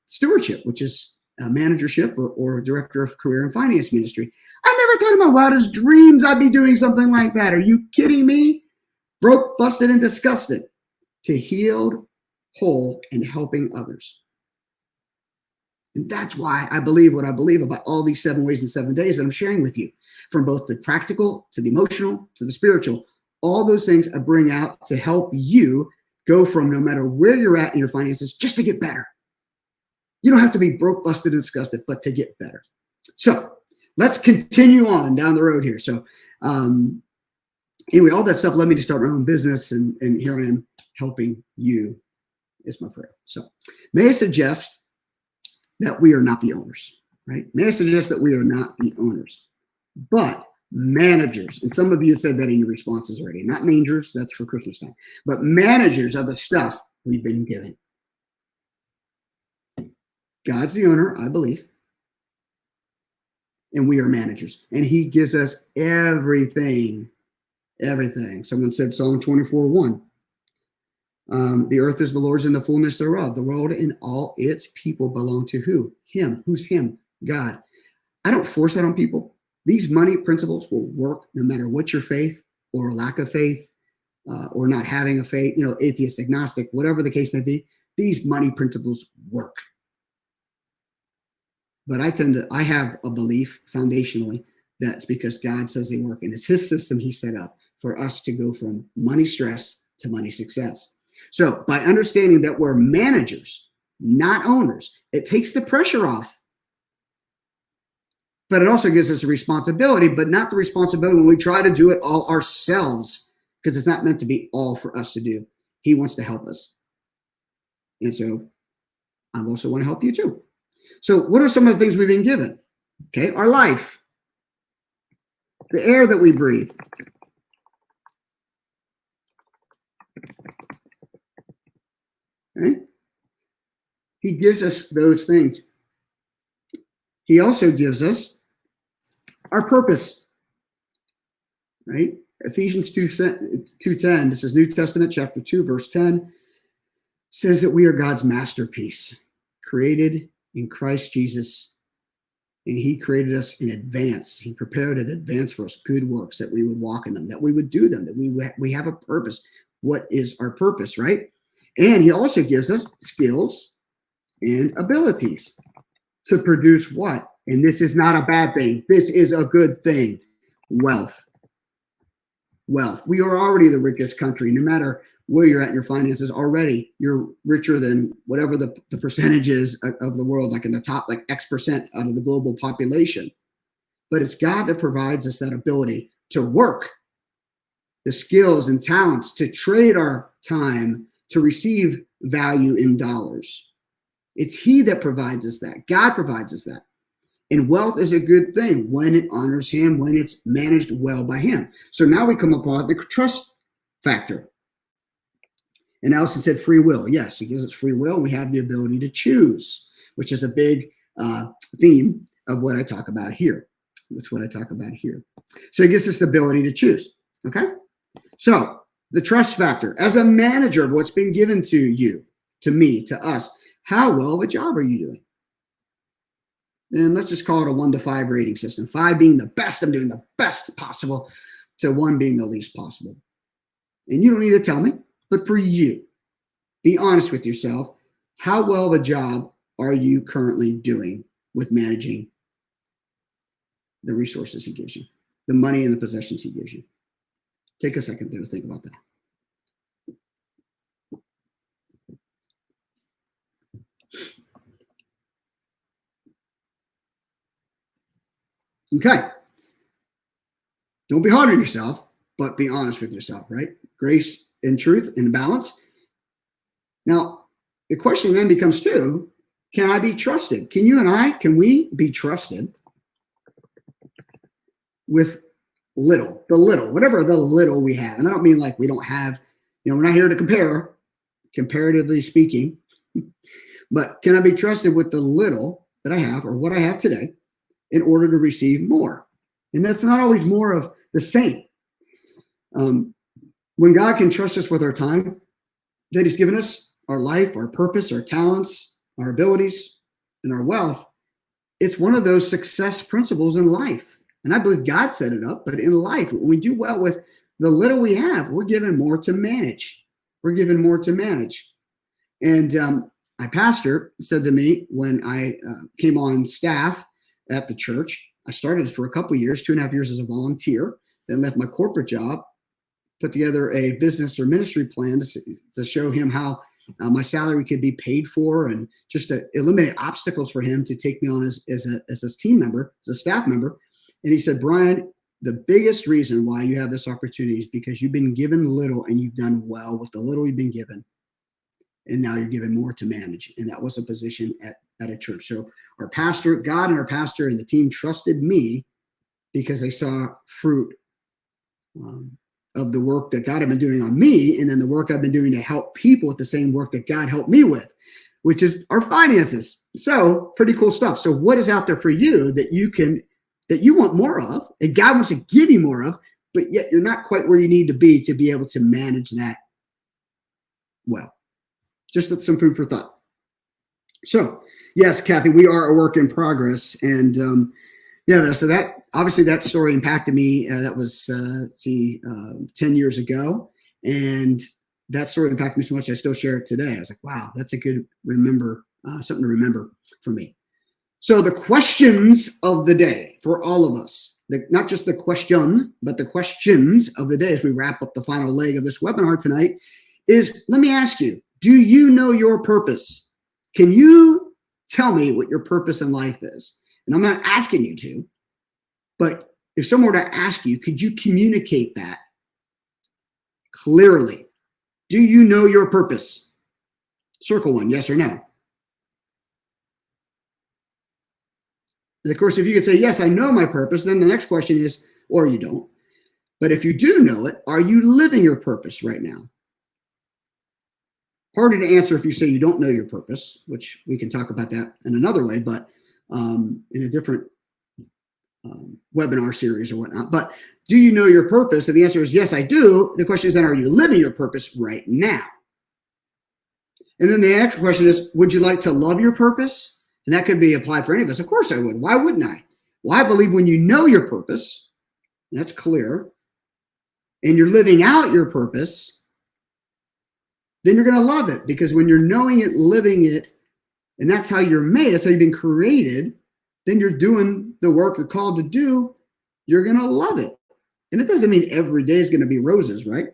stewardship, which is managership or director of career and finance ministry. I never thought in my wildest dreams I'd be doing something like that. Are you kidding me? Broke, busted, and disgusted to healed, whole, and helping others. And that's why I believe what I believe about all these 7 ways in 7 days that I'm sharing with you, from both the practical to the emotional to the spiritual. All those things I bring out to help you go from no matter where you're at in your finances just to get better. You don't have to be broke, busted, and disgusted, but to get better. So let's continue on down the road here. So anyway, all that stuff led me to start my own business, and here I am helping you is my prayer. So may I suggest that we are not the owners, right? May I suggest that we are not the owners, but managers. And some of you have said that in your responses already. Not mangers, that's for Christmas time, but managers of the stuff we've been given. God's the owner, I believe, and we are managers. And he gives us everything. Everything. Someone said Psalm 24:1. The earth is the Lord's and the fullness thereof. The world and all its people belong to who? Him. Who's him? God. I don't force that on people. These money principles will work no matter what your faith or lack of faith or not having a faith, atheist, agnostic, whatever the case may be. These money principles work. But I have a belief foundationally that's because God says they work, and it's his system he set up for us to go from money stress to money success. So by understanding that we're managers, not owners, it takes the pressure off. But it also gives us a responsibility, but not the responsibility when we try to do it all ourselves, because it's not meant to be all for us to do. He wants to help us. And so I also want to help you too. So what are some of the things we've been given? Okay, our life, the air that we breathe. Okay? He gives us those things. He also gives us our purpose, right? Ephesians 2:10, this is New Testament, chapter 2, verse 10, says that we are God's masterpiece, created in Christ Jesus, and he created us in advance. He prepared in advance for us good works, that we would walk in them, that we would do them, that we have a purpose. What is our purpose, right? And he also gives us skills and abilities to produce what? And this is not a bad thing. This is a good thing. Wealth. Wealth. We are already the richest country. No matter where you're at in your finances, already you're richer than whatever the percentage is of the world, like in the top, like X% out of the global population. But it's God that provides us that ability to work, the skills and talents to trade our time, to receive value in dollars. It's he that provides us that. God provides us that. And wealth is a good thing when it honors him, when it's managed well by him. So now we come upon the trust factor. And Allison said free will. Yes, he gives us free will. We have the ability to choose, which is a big theme of what I talk about here. That's what I talk about here. So it gives us the ability to choose. Okay? So the trust factor. As a manager of what's been given to you, to me, to us, how well of a job are you doing? And let's just call it a 1 to 5 rating system. 5 being the best, I'm doing the best possible, to 1 being the least possible. And you don't need to tell me, but for you, be honest with yourself. How well of a job are you currently doing with managing the resources he gives you, the money and the possessions he gives you? Take a second there to think about that. Okay. Don't be hard on yourself, but be honest with yourself, right? Grace and truth and balance. Now, the question then becomes too, can I be trusted? Can we be trusted with whatever the little we have? And I don't mean like we don't have, we're not here to compare, comparatively speaking, but can I be trusted with the little that I have or what I have today in order to receive more? And that's not always more of the same. When God can trust us with our time that he's given us, our life, our purpose, our talents, our abilities, and our wealth, it's one of those success principles in life. And I believe God set it up, but in life, when we do well with the little we have, we're given more to manage. We're given more to manage. And my pastor said to me when I came on staff at the church, I started for a couple of years, 2.5 years as a volunteer, then left my corporate job, put together a business or ministry plan to show him how my salary could be paid for, and just to eliminate obstacles for him to take me on as a team member, as a staff member. And he said, Brian, the biggest reason why you have this opportunity is because you've been given little and you've done well with the little you've been given. And now you're given more to manage. And that was a position at a church. So our pastor, God and our pastor and the team trusted me because they saw fruit of the work that God had been doing on me, and then the work I've been doing to help people with the same work that God helped me with, which is our finances. So pretty cool stuff. So what is out there for you that you want more of, and God wants to give you more of, but yet you're not quite where you need to be able to manage that well? Just some food for thought. So yes, Kathy, we are a work in progress. And so that obviously that story impacted me. That was 10 years ago. And that story impacted me so much, I still share it today. I was like, wow, that's a good something to remember for me. So the questions of the day for all of us, not just the question, but the questions of the day as we wrap up the final leg of this webinar tonight is, let me ask you, do you know your purpose? Can you tell me what your purpose in life is? And I'm not asking you to, but if someone were to ask you, could you communicate that clearly? Do you know your purpose? Circle one, yes or no. And of course, if you could say, yes, I know my purpose, then the next question is, or you don't. But if you do know it, are you living your purpose right now? Harder to answer if you say you don't know your purpose, which we can talk about that in another way, but in a different webinar series or whatnot. But do you know your purpose? And the answer is yes, I do. The question is then, are you living your purpose right now? And then the next question is, would you like to love your purpose? And that could be applied for any of us. Of course I would. Why wouldn't I? Well, I believe when you know your purpose, that's clear, and you're living out your purpose, then you're going to love it, because when you're knowing it, living it, and that's how you're made, that's how you've been created, then you're doing the work you're called to do, you're going to love it. And it doesn't mean every day is going to be roses, right?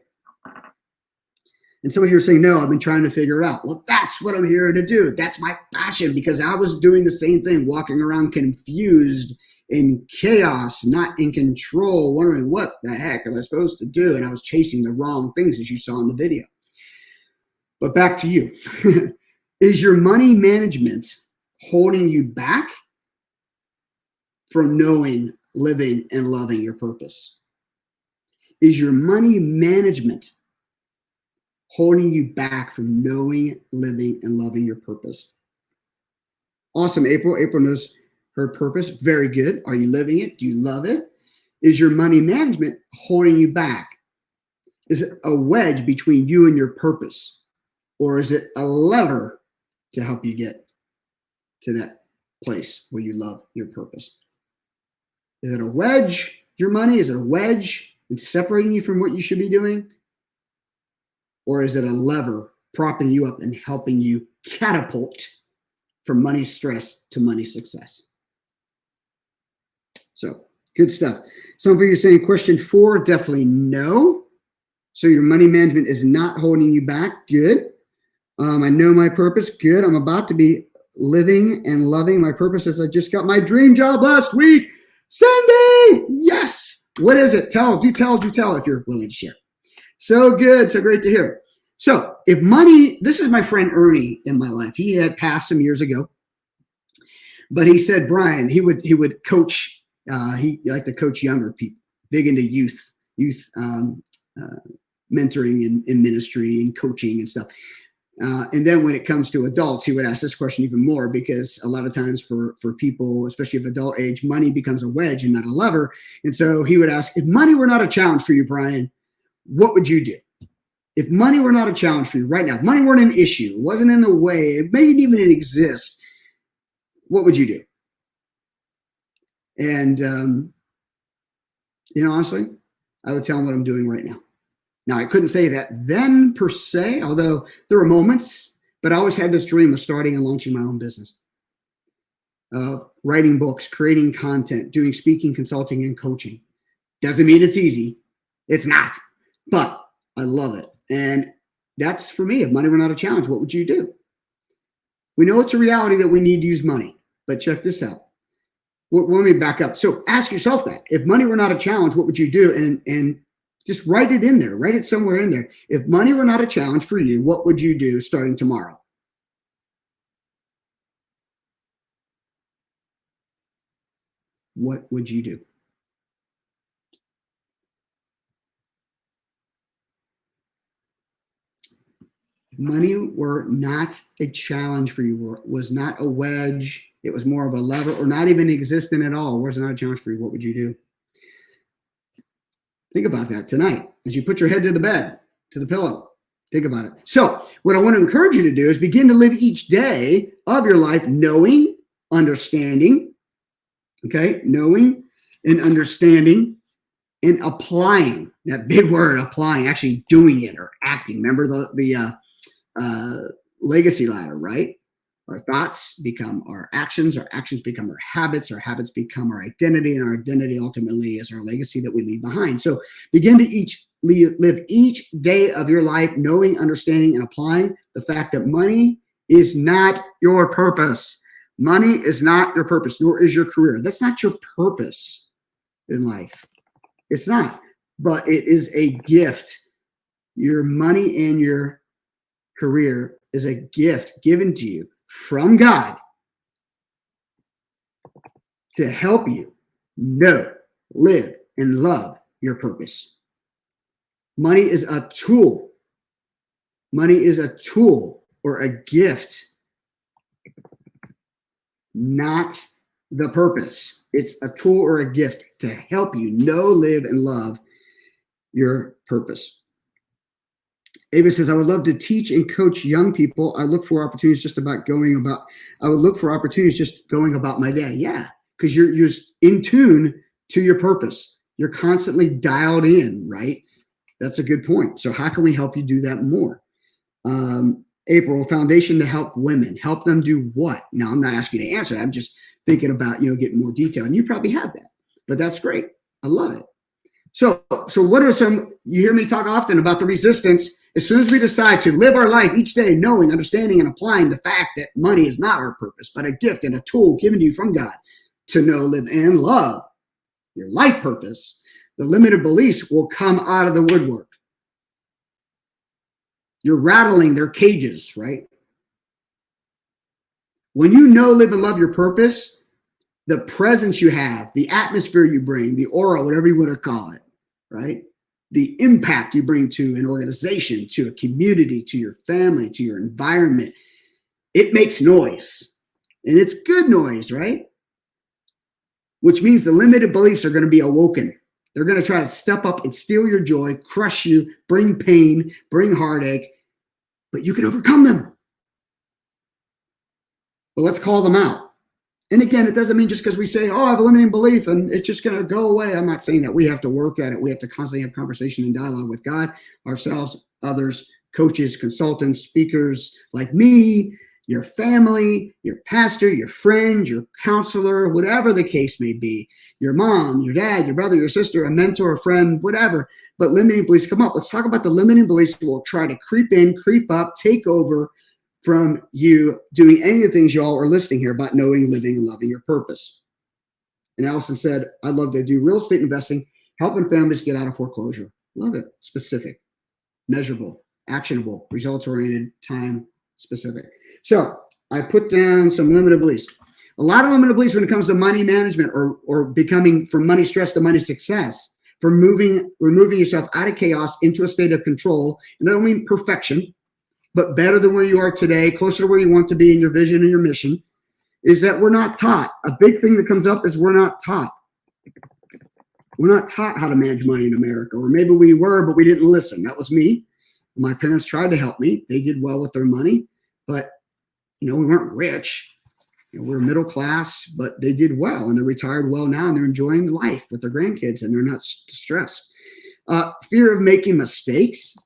And some of you are saying, no, I've been trying to figure it out. Well, that's what I'm here to do. That's my passion, because I was doing the same thing, walking around confused, in chaos, not in control, wondering what the heck am I supposed to do? And I was chasing the wrong things, as you saw in the video. But back to you. Is your money management holding you back from knowing, living, and loving your purpose? Is your money management holding you back from knowing, living, and loving your purpose? Awesome, April. April knows her purpose. Very good. Are you living it? Do you love it? Is your money management holding you back? Is it a wedge between you and your purpose? Or is it a lever to help you get to that place where you love your purpose? Is it a wedge, your money? Is it a wedge in separating you from what you should be doing? Or is it a lever propping you up and helping you catapult from money stress to money success? So good stuff. Some of you are saying question 4, definitely no. So your money management is not holding you back. Good. I know my purpose. Good. I'm about to be living and loving my purpose as I just got my dream job last week. Cindy, yes. What is it? Do tell if you're willing to share. So good. So great to hear. So if money, this is my friend Ernie in my life. He had passed some years ago, but he said, Brian, he would coach. He liked to coach younger people, big into youth mentoring in ministry and coaching and stuff. And then when it comes to adults, he would ask this question even more, because a lot of times for people, especially of adult age, money becomes a wedge and not a lever. And so he would ask, if money were not a challenge for you, Brian, what would you do? If money were not a challenge for you right now, if money weren't an issue, it wasn't in the way, it maybe even it exists, what would you do? And, honestly, I would tell him what I'm doing right now. Now, I couldn't say that then per se, although there were moments but I always had this dream of starting and launching my own business. Writing books, creating content, doing speaking, consulting, and coaching. Doesn't mean it's easy. It's not, but I love it. And that's for me. If money were not a challenge, what would you do? We know it's a reality that we need to use money, but check this out. Well, let me back up. So ask yourself that. If money were not a challenge, what would you do? And just write it in there. Write it somewhere in there. If money were not a challenge for you, what would you do starting tomorrow? What would you do? If money were not a challenge for you, was not a wedge, it was more of a lever, or not even existent at all, was not a challenge for you, what would you do? Think about that tonight as you put your head to the bed, to the pillow. Think about it. So what I want to encourage you to do is begin to live each day of your life knowing, understanding, okay, knowing and understanding and applying. That big word, applying, actually doing it or acting. Remember the legacy ladder, right? Our thoughts become our actions become our habits become our identity, and our identity ultimately is our legacy that we leave behind. So begin to live each day of your life knowing, understanding, and applying the fact that money is not your purpose. Money is not your purpose, nor is your career. That's not your purpose in life. It's not, but it is a gift. Your money and your career is a gift given to you from God to help you know, live, and love your purpose. Money is a tool. Money is a tool or a gift, not the purpose. It's a tool or a gift to help you know, live, and love your purpose. Ava says, I would love to teach and coach young people. I would look for opportunities just going about my day. Yeah, because you're in tune to your purpose. You're constantly dialed in, right? That's a good point. So how can we help you do that more? April, foundation to help women. Help them do what? Now, I'm not asking you to answer that. I'm just thinking about, getting more detail. And you probably have that, but that's great. I love it. So what are some, you hear me talk often about the resistance. As soon as we decide to live our life each day, knowing, understanding, and applying the fact that money is not our purpose, but a gift and a tool given to you from God to know, live, and love your life purpose, the limited beliefs will come out of the woodwork. You're rattling their cages, right? When you know, live, and love your purpose, the presence you have, the atmosphere you bring, the aura, whatever you want to call it, right? The impact you bring to an organization, to a community, to your family, to your environment, it makes noise. And it's good noise, right? Which means the limited beliefs are going to be awoken. They're going to try to step up and steal your joy, crush you, bring pain, bring heartache, but you can overcome them. But let's call them out. And again, it doesn't mean just because we say, I have a limiting belief and it's just going to go away. I'm not saying that. We have to work at it. We have to constantly have conversation and dialogue with God, ourselves, others, coaches, consultants, speakers like me, your family, your pastor, your friend, your counselor, whatever the case may be, your mom, your dad, your brother, your sister, a mentor, a friend, whatever. But limiting beliefs come up. Let's talk about the limiting beliefs that will try to creep in, creep up, take over from you doing any of the things y'all are listing here about knowing, living, and loving your purpose. And Allison said, I'd love to do real estate investing, helping families get out of foreclosure. Love it. Specific, measurable, actionable, results-oriented, time specific. So I put down some limited beliefs. A lot of limited beliefs when it comes to money management or becoming from money stress to money success, from removing yourself out of chaos into a state of control. And I don't mean perfection, but better than where you are today, closer to where you want to be in your vision and your mission, is that we're not taught. A big thing that comes up is we're not taught. We're not taught how to manage money in America, or maybe we were, but we didn't listen. That was me. My parents tried to help me. They did well with their money, but we weren't rich. We were middle class, but they did well, and they're retired well now, and they're enjoying life with their grandkids, and they're not stressed. Fear of making mistakes.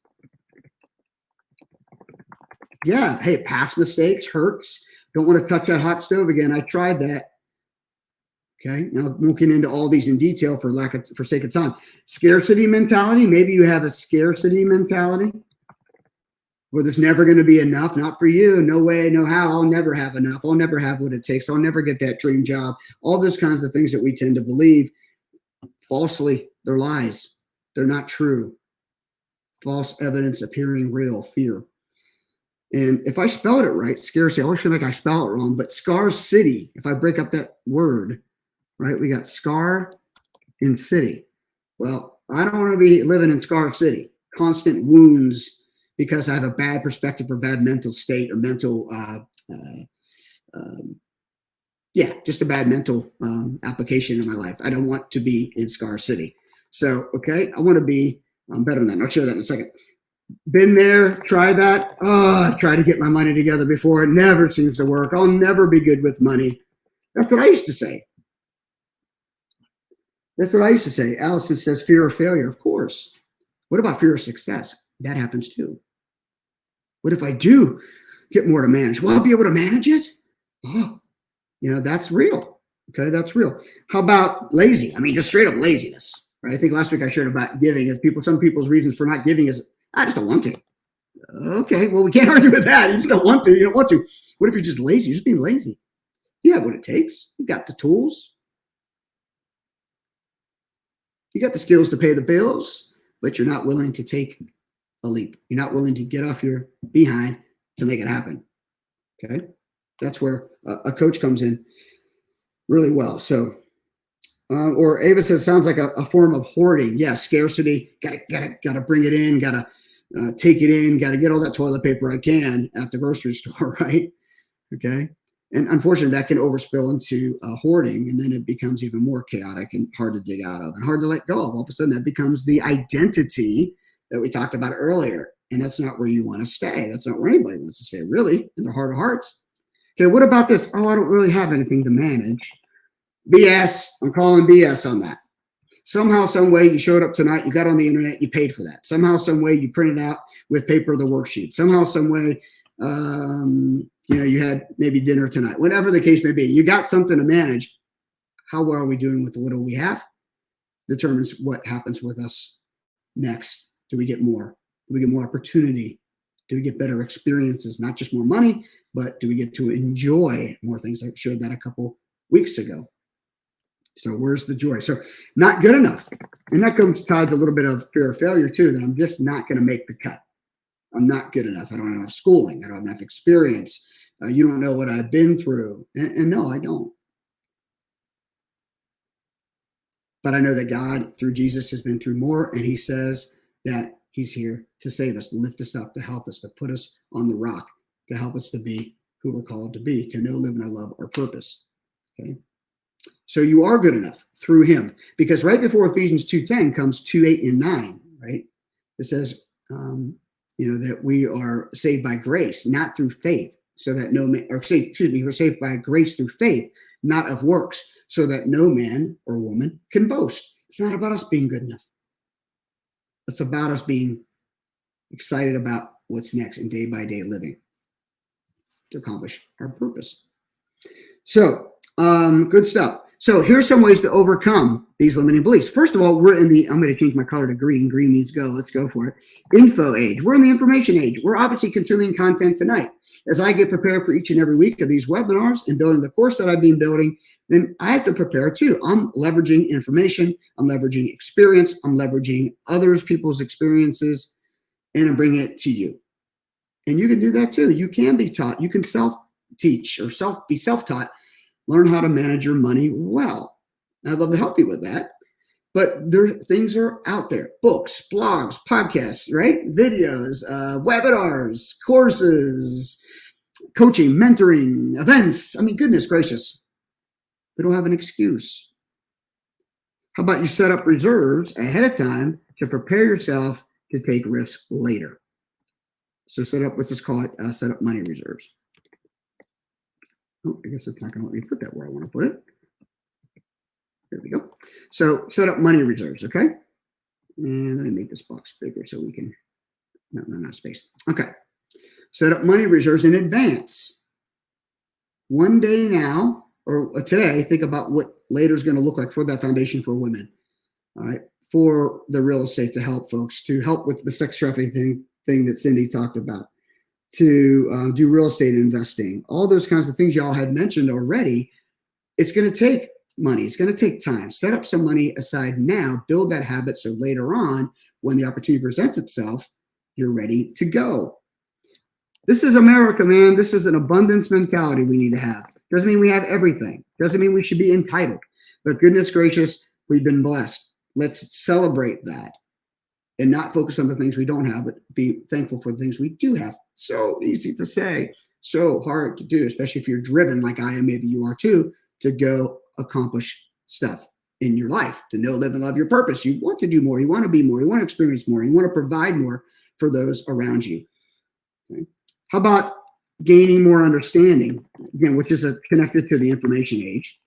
Yeah. Hey, past mistakes hurts. Don't want to touch that hot stove again. I tried that. Okay. Now, I won't get into all these in detail for sake of time. Scarcity mentality. Maybe you have a scarcity mentality where there's never going to be enough. Not for you. No way, no how. I'll never have enough. I'll never have what it takes. I'll never get that dream job. All those kinds of things that we tend to believe falsely. They're lies. They're not true. False evidence appearing real. Fear. And if I spelled it right, scarcity, I always feel like I spell it wrong, but scar city, if I break up that word, right, we got scar and city. Well, I don't want to be living in scar city, constant wounds because I have a bad perspective or bad mental state or mental, just a bad mental application in my life. I don't want to be in scar city. So, okay, I want to be better than that. I'll share that in a second. Been there, try that. Oh, I've tried to get my money together before. It never seems to work. I'll never be good with money. That's what I used to say. Allison says fear of failure. Of course. What about fear of success? That happens too. What if I do get more to manage? Will I be able to manage it? Oh, that's real. Okay, that's real. How about lazy? I mean, just straight up laziness. Right? I think last week I shared about giving. Some people's reasons for not giving is I just don't want to. Okay, well, we can't argue with that. You just don't want to. You don't want to. What if you're just lazy? You're just being lazy. You have what it takes. You got the tools. You got the skills to pay the bills, but you're not willing to take a leap. You're not willing to get off your behind to make it happen. Okay, that's where a coach comes in really well. So, or Ava says, sounds like a form of hoarding. Yeah, scarcity. Gotta bring it in. Gotta take it in. Gotta get all that toilet paper I can at the grocery store, right? Okay. And unfortunately, that can overspill into hoarding, and then it becomes even more chaotic and hard to dig out of and hard to let go of. All of a sudden, that becomes the identity that we talked about earlier. And that's not where you want to stay. That's not where anybody wants to stay, really, in their heart of hearts. Okay, what about this? Oh, I don't really have anything to manage. BS. I'm calling BS on that. Somehow, some way, you showed up tonight, you got on the internet, you paid for that. Somehow, some way, you printed out with paper the worksheet. Somehow, some way, you had maybe dinner tonight. Whatever the case may be, you got something to manage. How well are we doing with the little we have? Determines what happens with us next. Do we get more? Do we get more opportunity? Do we get better experiences? Not just more money, but do we get to enjoy more things? I showed that a couple weeks ago. So where's the joy? So not good enough. And that comes tied to a little bit of fear of failure too, that I'm just not going to make the cut. I'm not good enough. I don't have enough schooling. I don't have enough experience. You don't know what I've been through. And no, I don't. But I know that God, through Jesus, has been through more. And he says that he's here to save us, to lift us up, to help us, to put us on the rock, to help us to be who we're called to be, to know, live, and love our purpose. Okay. So you are good enough through him, because right before Ephesians 2:10 comes 2:8 and 9, right? It says, that we are saved by grace, not through faith, so that no man, we're saved by grace through faith, not of works, so that no man or woman can boast. It's not about us being good enough. It's about us being excited about what's next and day by day living to accomplish our purpose. So, good stuff. So here's some ways to overcome these limiting beliefs. First of all, I'm going to change my color to green. Green means go. Let's go for it. Info age. We're in the information age. We're obviously consuming content tonight. As I get prepared for each and every week of these webinars and building the course that I've been building, then I have to prepare too. I'm leveraging information. I'm leveraging experience. I'm leveraging people's experiences, and I'm bringing it to you. And you can do that too. You can be taught. You can self-teach or be self-taught. Learn how to manage your money well. I'd love to help you with that. But things are out there. Books, blogs, podcasts, right? Videos, webinars, courses, coaching, mentoring, events. I mean, goodness gracious. They don't have an excuse. How about you set up reserves ahead of time to prepare yourself to take risks later? So let's just call it set up money reserves. Oh, I guess it's not going to let me put that where I want to put it. There we go. So set up money reserves, okay? And let me make this box bigger so we can, no, not space. Okay. set up money reserves in advance. One day now, or today, think about what later is going to look like for that foundation for women. All right. For the real estate to help folks, to help with the sex trafficking thing that Cindy talked about, to do real estate investing, all those kinds of things y'all had mentioned already. It's going to take money. It's going to take time. Set up some money aside now, build that habit so later on, when the opportunity presents itself, you're ready to go. This is America, man. This is an abundance mentality we need to have. Doesn't mean we have everything. Doesn't mean we should be entitled. But goodness gracious, we've been blessed. Let's celebrate that and not focus on the things we don't have, but be thankful for the things we do have. So easy to say, so hard to do, especially if you're driven like I am, maybe you are too, to go accomplish stuff in your life, to know, live, and love your purpose. You want to do more. You want to be more. You want to experience more. You want to provide more for those around you. Okay. How about gaining more understanding, again, which is connected to the information age.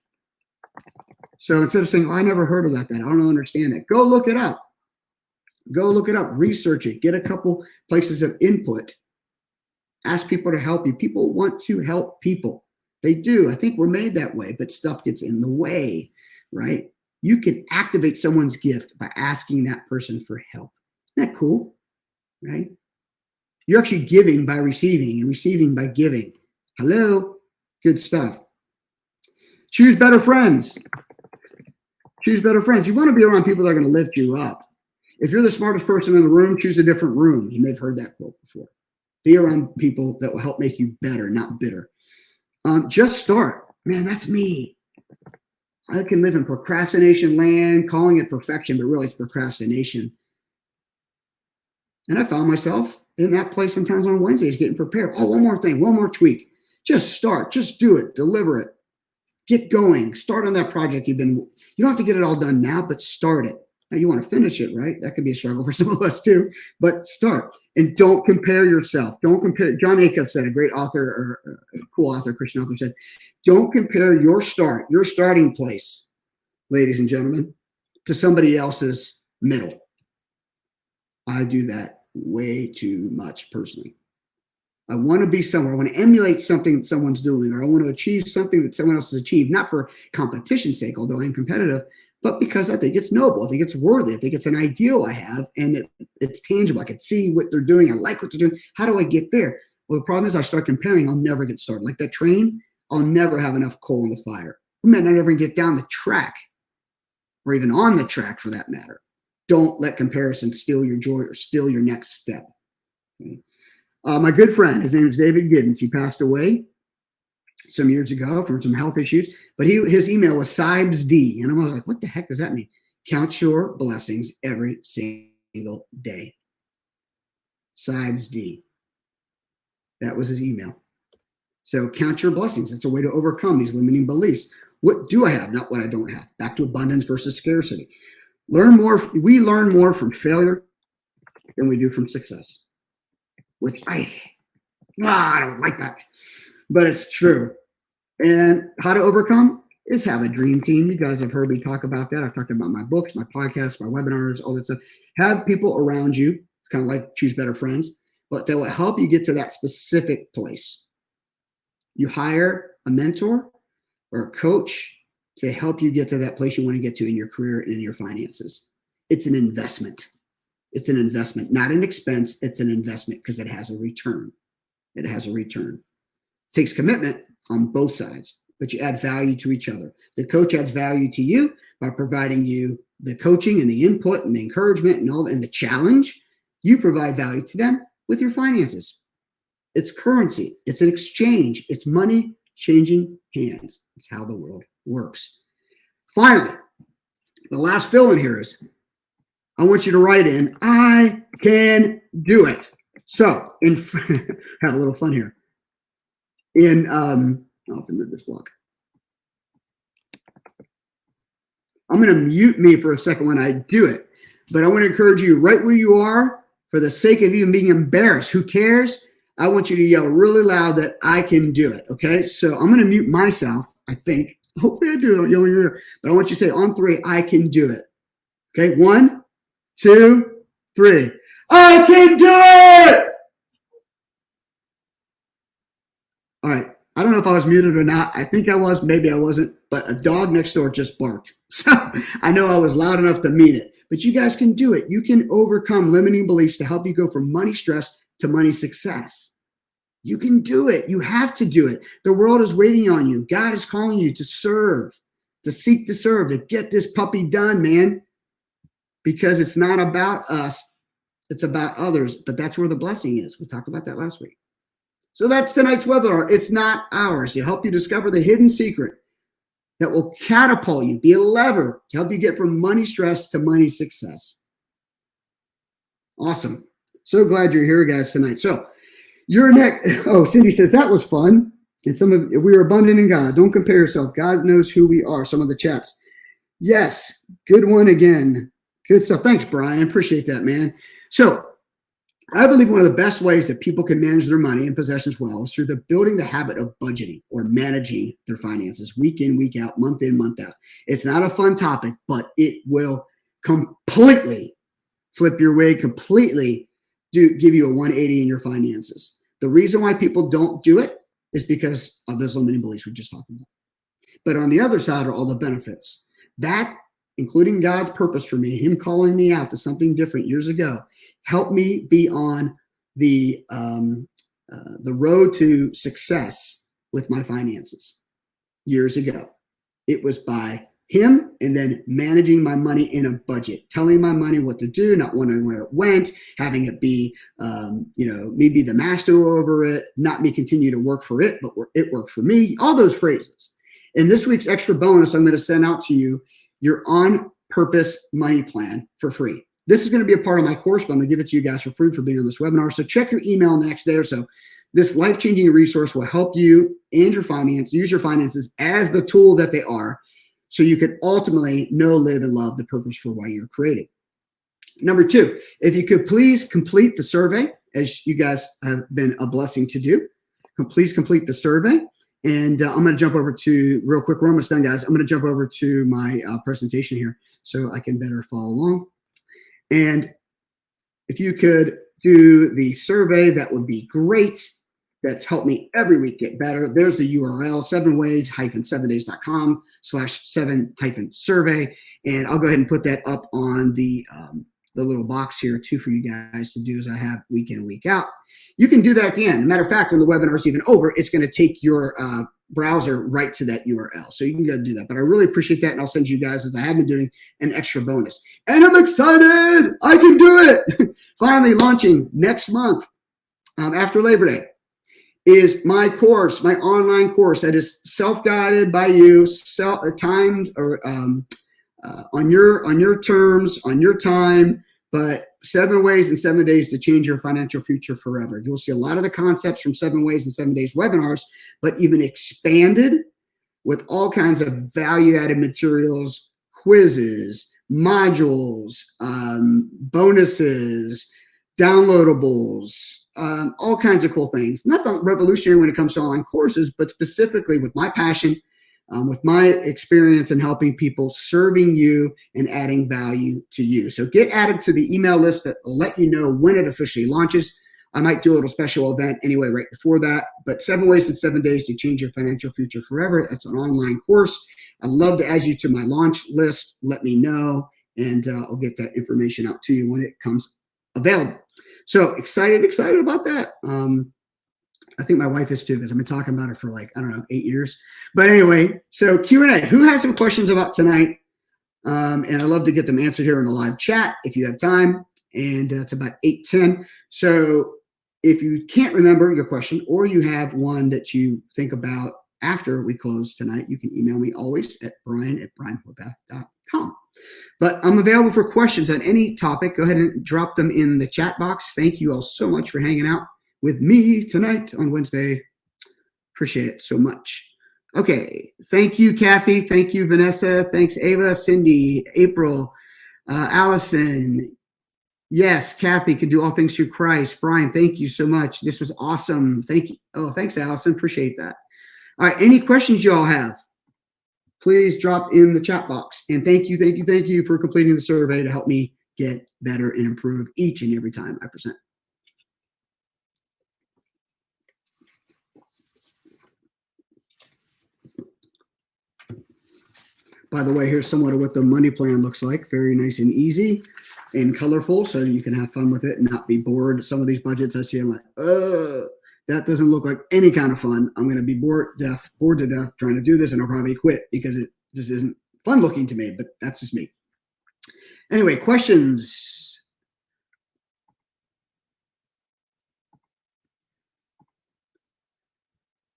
So instead of saying, oh, I never heard about that, I don't understand it, go look it up. Go look it up, research it, get a couple places of input. Ask people to help you. People want to help people. They do. I think we're made that way, but stuff gets in the way, right? You can activate someone's gift by asking that person for help. Isn't that cool, right? You're actually giving by receiving and receiving by giving. Hello, good stuff. Choose better friends. Choose better friends. You want to be around people that are going to lift you up. If you're the smartest person in the room, choose a different room. You may have heard that quote before. Be around people that will help make you better, not bitter. Just start. Man, that's me. I can live in procrastination land, calling it perfection, but really it's procrastination. And I found myself in that place sometimes on Wednesdays getting prepared. Oh, one more thing, one more tweak. Just start. Just do it. Deliver it. Get going. Start on that project you don't have to get it all done now, but start it. Now you want to finish it, right? That could be a struggle for some of us too, but start. And don't compare yourself. Don't compare. John Acuff said, a great author, or a cool author, Christian author, said, don't compare your starting place, ladies and gentlemen, to somebody else's middle. I do that way too much personally. I want to be somewhere. I want to emulate something that someone's doing, or I want to achieve something that someone else has achieved, not for competition's sake, although I'm competitive, but because I think it's noble. I think it's worthy. I think it's an ideal I have, and it's tangible. I can see what they're doing. I like what they're doing. How do I get there? Well, the problem is I start comparing. I'll never get started. Like that train, I'll never have enough coal in the fire. I might not ever get down the track, or even on the track for that matter. Don't let comparison steal your joy or steal your next step. Okay? My good friend, his name is David Giddens. He passed away some years ago from some health issues, but his email was SIBESD. And I was like, what the heck does that mean? Count your blessings every single day. SIBESD. That was his email. So count your blessings. It's a way to overcome these limiting beliefs. What do I have? Not what I don't have. Back to abundance versus scarcity. We learn more from failure than we do from success. Which I don't like that, but it's true. And how to overcome is have a dream team. You guys have heard me talk about that. I've talked about my books, my podcasts, my webinars, all that stuff. Have people around you. It's kind of like choose better friends, but that will help you get to that specific place. You hire a mentor or a coach to help you get to that place you want to get to in your career and in your finances. It's an investment. It's an investment, not an expense. It's an investment because it has a return. It has a return. It takes commitment on both sides, but you add value to each other. The coach adds value to you by providing you the coaching and the input and the encouragement and the challenge. You provide value to them with your finances. It's currency. It's an exchange. It's money changing hands. It's how the world works. Finally, the last fill in here is, I want you to write in, I can do it. So, have a little fun here. I'll have to move this block. I'm going to mute me for a second when I do it, but I want to encourage you right where you are, for the sake of even being embarrassed. Who cares? I want you to yell really loud that I can do it. Okay. So I'm going to mute myself. I think, hopefully I do. Don't yell in your ear, but I want you to say on 3, I can do it. Okay. 1, 2, 3. I can do it. know if I was muted or not. I think I was, maybe I wasn't, but a dog next door just barked. So I know I was loud enough to mean it. But you guys can do it. You can overcome limiting beliefs to help you go from money stress to money success. You can do it. You have to do it. The world is waiting on you. God is calling you to serve, to seek to serve, to get this puppy done, man. Because it's not about us. It's about others. But that's where the blessing is. We talked about that last week. So that's tonight's webinar. It's not ours. To help you discover the hidden secret that will catapult you, be a lever to help you get from money stress to money success. Awesome. So glad you're here, guys, tonight. So you're next. Oh, Cindy says that was fun. And we are abundant in God. Don't compare yourself. God knows who we are. Some of the chats. Yes. Good one again. Good stuff. Thanks, Brian. Appreciate that, man. So I believe one of the best ways that people can manage their money and possessions well is through building the habit of budgeting or managing their finances week in, week out, month in, month out. It's not a fun topic, but it will completely flip your wig, completely give you a 180 in your finances. The reason why people don't do it is because of those limiting beliefs we just talked about. But on the other side are all the benefits. That, including God's purpose for me, him calling me out to something different years ago, helped me be on the road to success with my finances years ago. It was by him and then managing my money in a budget, telling my money what to do, not wondering where it went, having it be, me be the master over it, not me continue to work for it, but it worked for me, all those phrases. In this week's extra bonus, I'm going to send out to you your on purpose money plan for free. This is going to be a part of my course, but I'm going to give it to you guys for free for being on this webinar. So check your email the next day or so. This life-changing resource will help you and your use your finances as the tool that they are, so you can ultimately know, live, and love the purpose for why you're created. Number 2, if you could please complete the survey, as you guys have been a blessing to do. Please complete the survey. And I'm going to jump over to, real quick, we're almost done, guys. I'm going to jump over to my presentation here so I can better follow along. And if you could do the survey, that would be great. That's helped me every week get better. There's the URL, 7ways-7days.com/7-survey. And I'll go ahead and put that up on the little box here too for you guys to do as I have week in and week out. You can do that at the end. Matter of fact, when the webinar is even over, it's going to take your browser right to that URL. So you can go do that. But I really appreciate that. And I'll send you guys, as I have been doing, an extra bonus. And I'm excited. I can do it. Finally launching next month after Labor Day is my course, my online course that is self-guided by you, timed or on your terms, on your time, but 7 ways in 7 days to change your financial future forever. You'll see a lot of the concepts from 7 ways in 7 days webinars, but even expanded with all kinds of value-added materials, quizzes, modules, bonuses, downloadables, all kinds of cool things. Nothing revolutionary when it comes to online courses, but specifically with my passion, with my experience in helping people, serving you and adding value to you. So get added to the email list that will let you know when it officially launches. I might do a little special event anyway right before that, but 7 ways in 7 days to change your financial future forever. That's an online course. I'd love to add you to my launch list. Let me know, and I'll get that information out to you when it comes available. So excited about that. I think my wife is too, because I've been talking about it for 8 years. But anyway, so Q&A. Who has some questions about tonight? And I'd love to get them answered here in the live chat if you have time. And it's about 8:10. So if you can't remember your question, or you have one that you think about after we close tonight, you can email me always at brian@brianhorvath.com. But I'm available for questions on any topic. Go ahead and drop them in the chat box. Thank you all so much for hanging out with me tonight on Wednesday. Appreciate it so much. Okay. Thank you, Kathy. Thank you, Vanessa. Thanks, Ava, Cindy, April, Allison. Yes, Kathy can do all things through Christ. Brian, thank you so much. This was awesome. Thank you. Oh, thanks, Allison. Appreciate that. All right. Any questions you all have, please drop in the chat box. And thank you for completing the survey to help me get better and improve each and every time I present. By the way, here's somewhat of what the money plan looks like. Very nice and easy and colorful, so you can have fun with it and not be bored. Some of these budgets I see, I'm like, that doesn't look like any kind of fun. I'm going to be bored to death trying to do this, and I'll probably quit because it just isn't fun looking to me, but that's just me. Anyway, questions?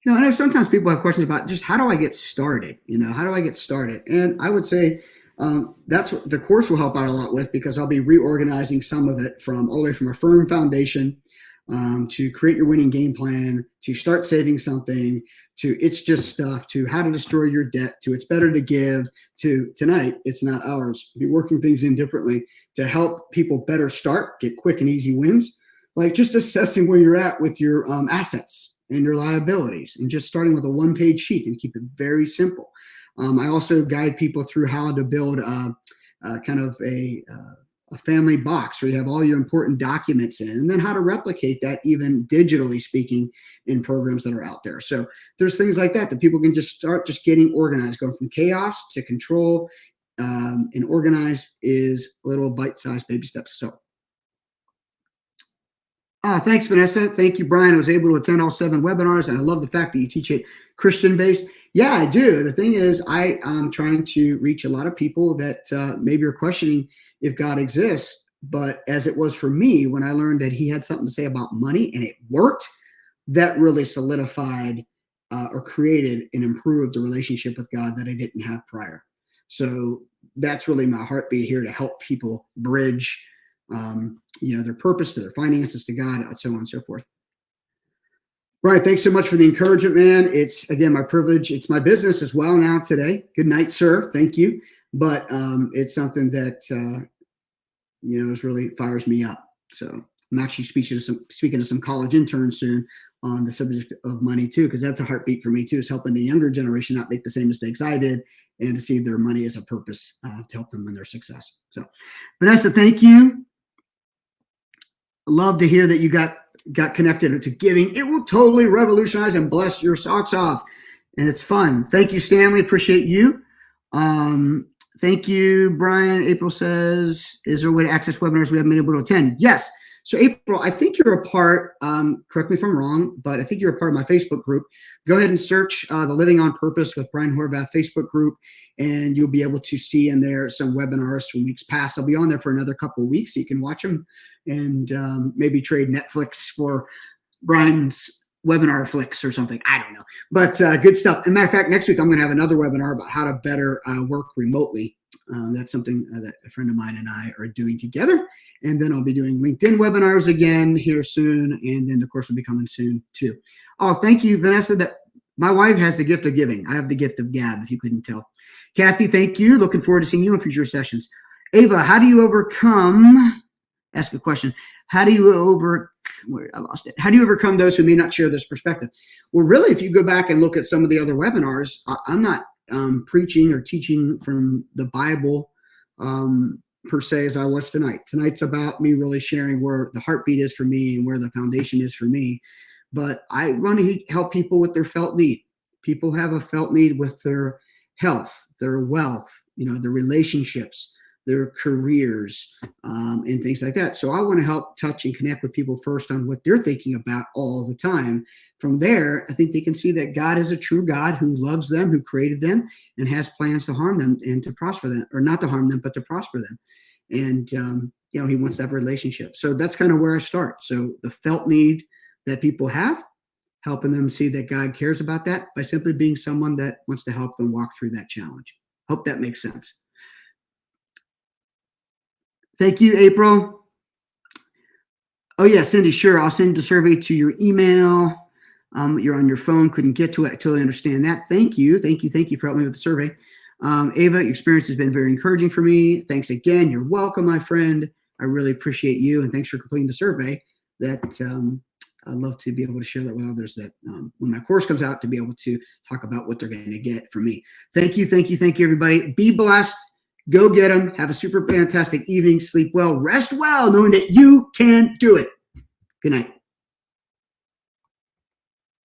I know sometimes people have questions about just how do I get started? How do I get started? And I would say that's what the course will help out a lot with, because I'll be reorganizing some of it from all the way from a firm foundation to create your winning game plan, to start saving something, to it's just stuff, to how to destroy your debt, to it's better to give, to tonight, it's not ours. Be working things in differently to help people better start, get quick and easy wins, like just assessing where you're at with your assets and your liabilities, and just starting with a one-page sheet and keep it very simple. I also guide people through how to build kind of a family box where you have all your important documents in, and then how to replicate that even digitally speaking in programs that are out there. So there's things like that people can just start just getting organized, going from chaos to control, and organize is little bite-sized baby steps. So thanks, Vanessa. Thank you, Brian. I was able to attend all 7 webinars, and I love the fact that you teach it Christian-based. Yeah, I do. The thing is, I am trying to reach a lot of people that maybe are questioning if God exists. But as it was for me, when I learned that he had something to say about money and it worked, that really solidified or created and improved the relationship with God that I didn't have prior. So that's really my heartbeat here, to help people bridge their purpose to their finances to God, and so on and so forth. Brian, thanks so much for the encouragement, man. It's, again, my privilege. It's my business as well now today. Good night, sir. Thank you. But it's something that, is really fires me up. So I'm actually speaking to some college interns soon on the subject of money too, because that's a heartbeat for me too, is helping the younger generation not make the same mistakes I did, and to see their money as a purpose to help them in their success. So Vanessa, thank you. Love to hear that you got connected to giving. It will totally revolutionize and bless your socks off, and it's fun. Thank you, Stanley. Appreciate you. Thank you, Brian. April says, is there a way to access webinars we haven't been able to attend? Yes. So April, I think you're a part, correct me if I'm wrong, but I think you're a part of my Facebook group. Go ahead and search the Living on Purpose with Brian Horvath Facebook group, and you'll be able to see in there some webinars from weeks past. I'll be on there for another couple of weeks, so you can watch them and maybe trade Netflix for Brian's webinar flicks or something. I don't know, but good stuff. As a matter of fact, next week I'm going to have another webinar about how to better work remotely. That's something that a friend of mine and I are doing together. And then I'll be doing LinkedIn webinars again here soon. And then the course will be coming soon too. Oh, thank you, Vanessa. That my wife has the gift of giving. I have the gift of gab, if you couldn't tell. Kathy, thank you. Looking forward to seeing you in future sessions. Ava, how do you overcome? Ask a question. How do you How do you overcome those who may not share this perspective? Well, really, if you go back and look at some of the other webinars, I'm not preaching or teaching from the Bible per se as I was tonight. Tonight's about me really sharing where the heartbeat is for me and where the foundation is for me. But I want to help people with their felt need. People have a felt need with their health, their wealth, their relationships, their careers, and things like that. So I want to help touch and connect with people first on what they're thinking about all the time. From there, I think they can see that God is a true God who loves them, who created them, and has plans to harm them and to prosper them, or not to harm them, but to prosper them. And, he wants to have a relationship. So that's kind of where I start. So the felt need that people have, helping them see that God cares about that by simply being someone that wants to help them walk through that challenge. Hope that makes sense. Thank you, April. Oh, yeah, Cindy, sure. I'll send the survey to your email. You're on your phone, couldn't get to it. I totally understand that. Thank you. Thank you for helping me with the survey. Ava, your experience has been very encouraging for me. Thanks again. You're welcome, my friend. I really appreciate you, and thanks for completing the survey. That I'd love to be able to share that with others, that when my course comes out, to be able to talk about what they're going to get from me. Thank you, everybody. Be blessed. Go get them. Have a super fantastic evening. Sleep well. Rest well, knowing that you can do it. Good night.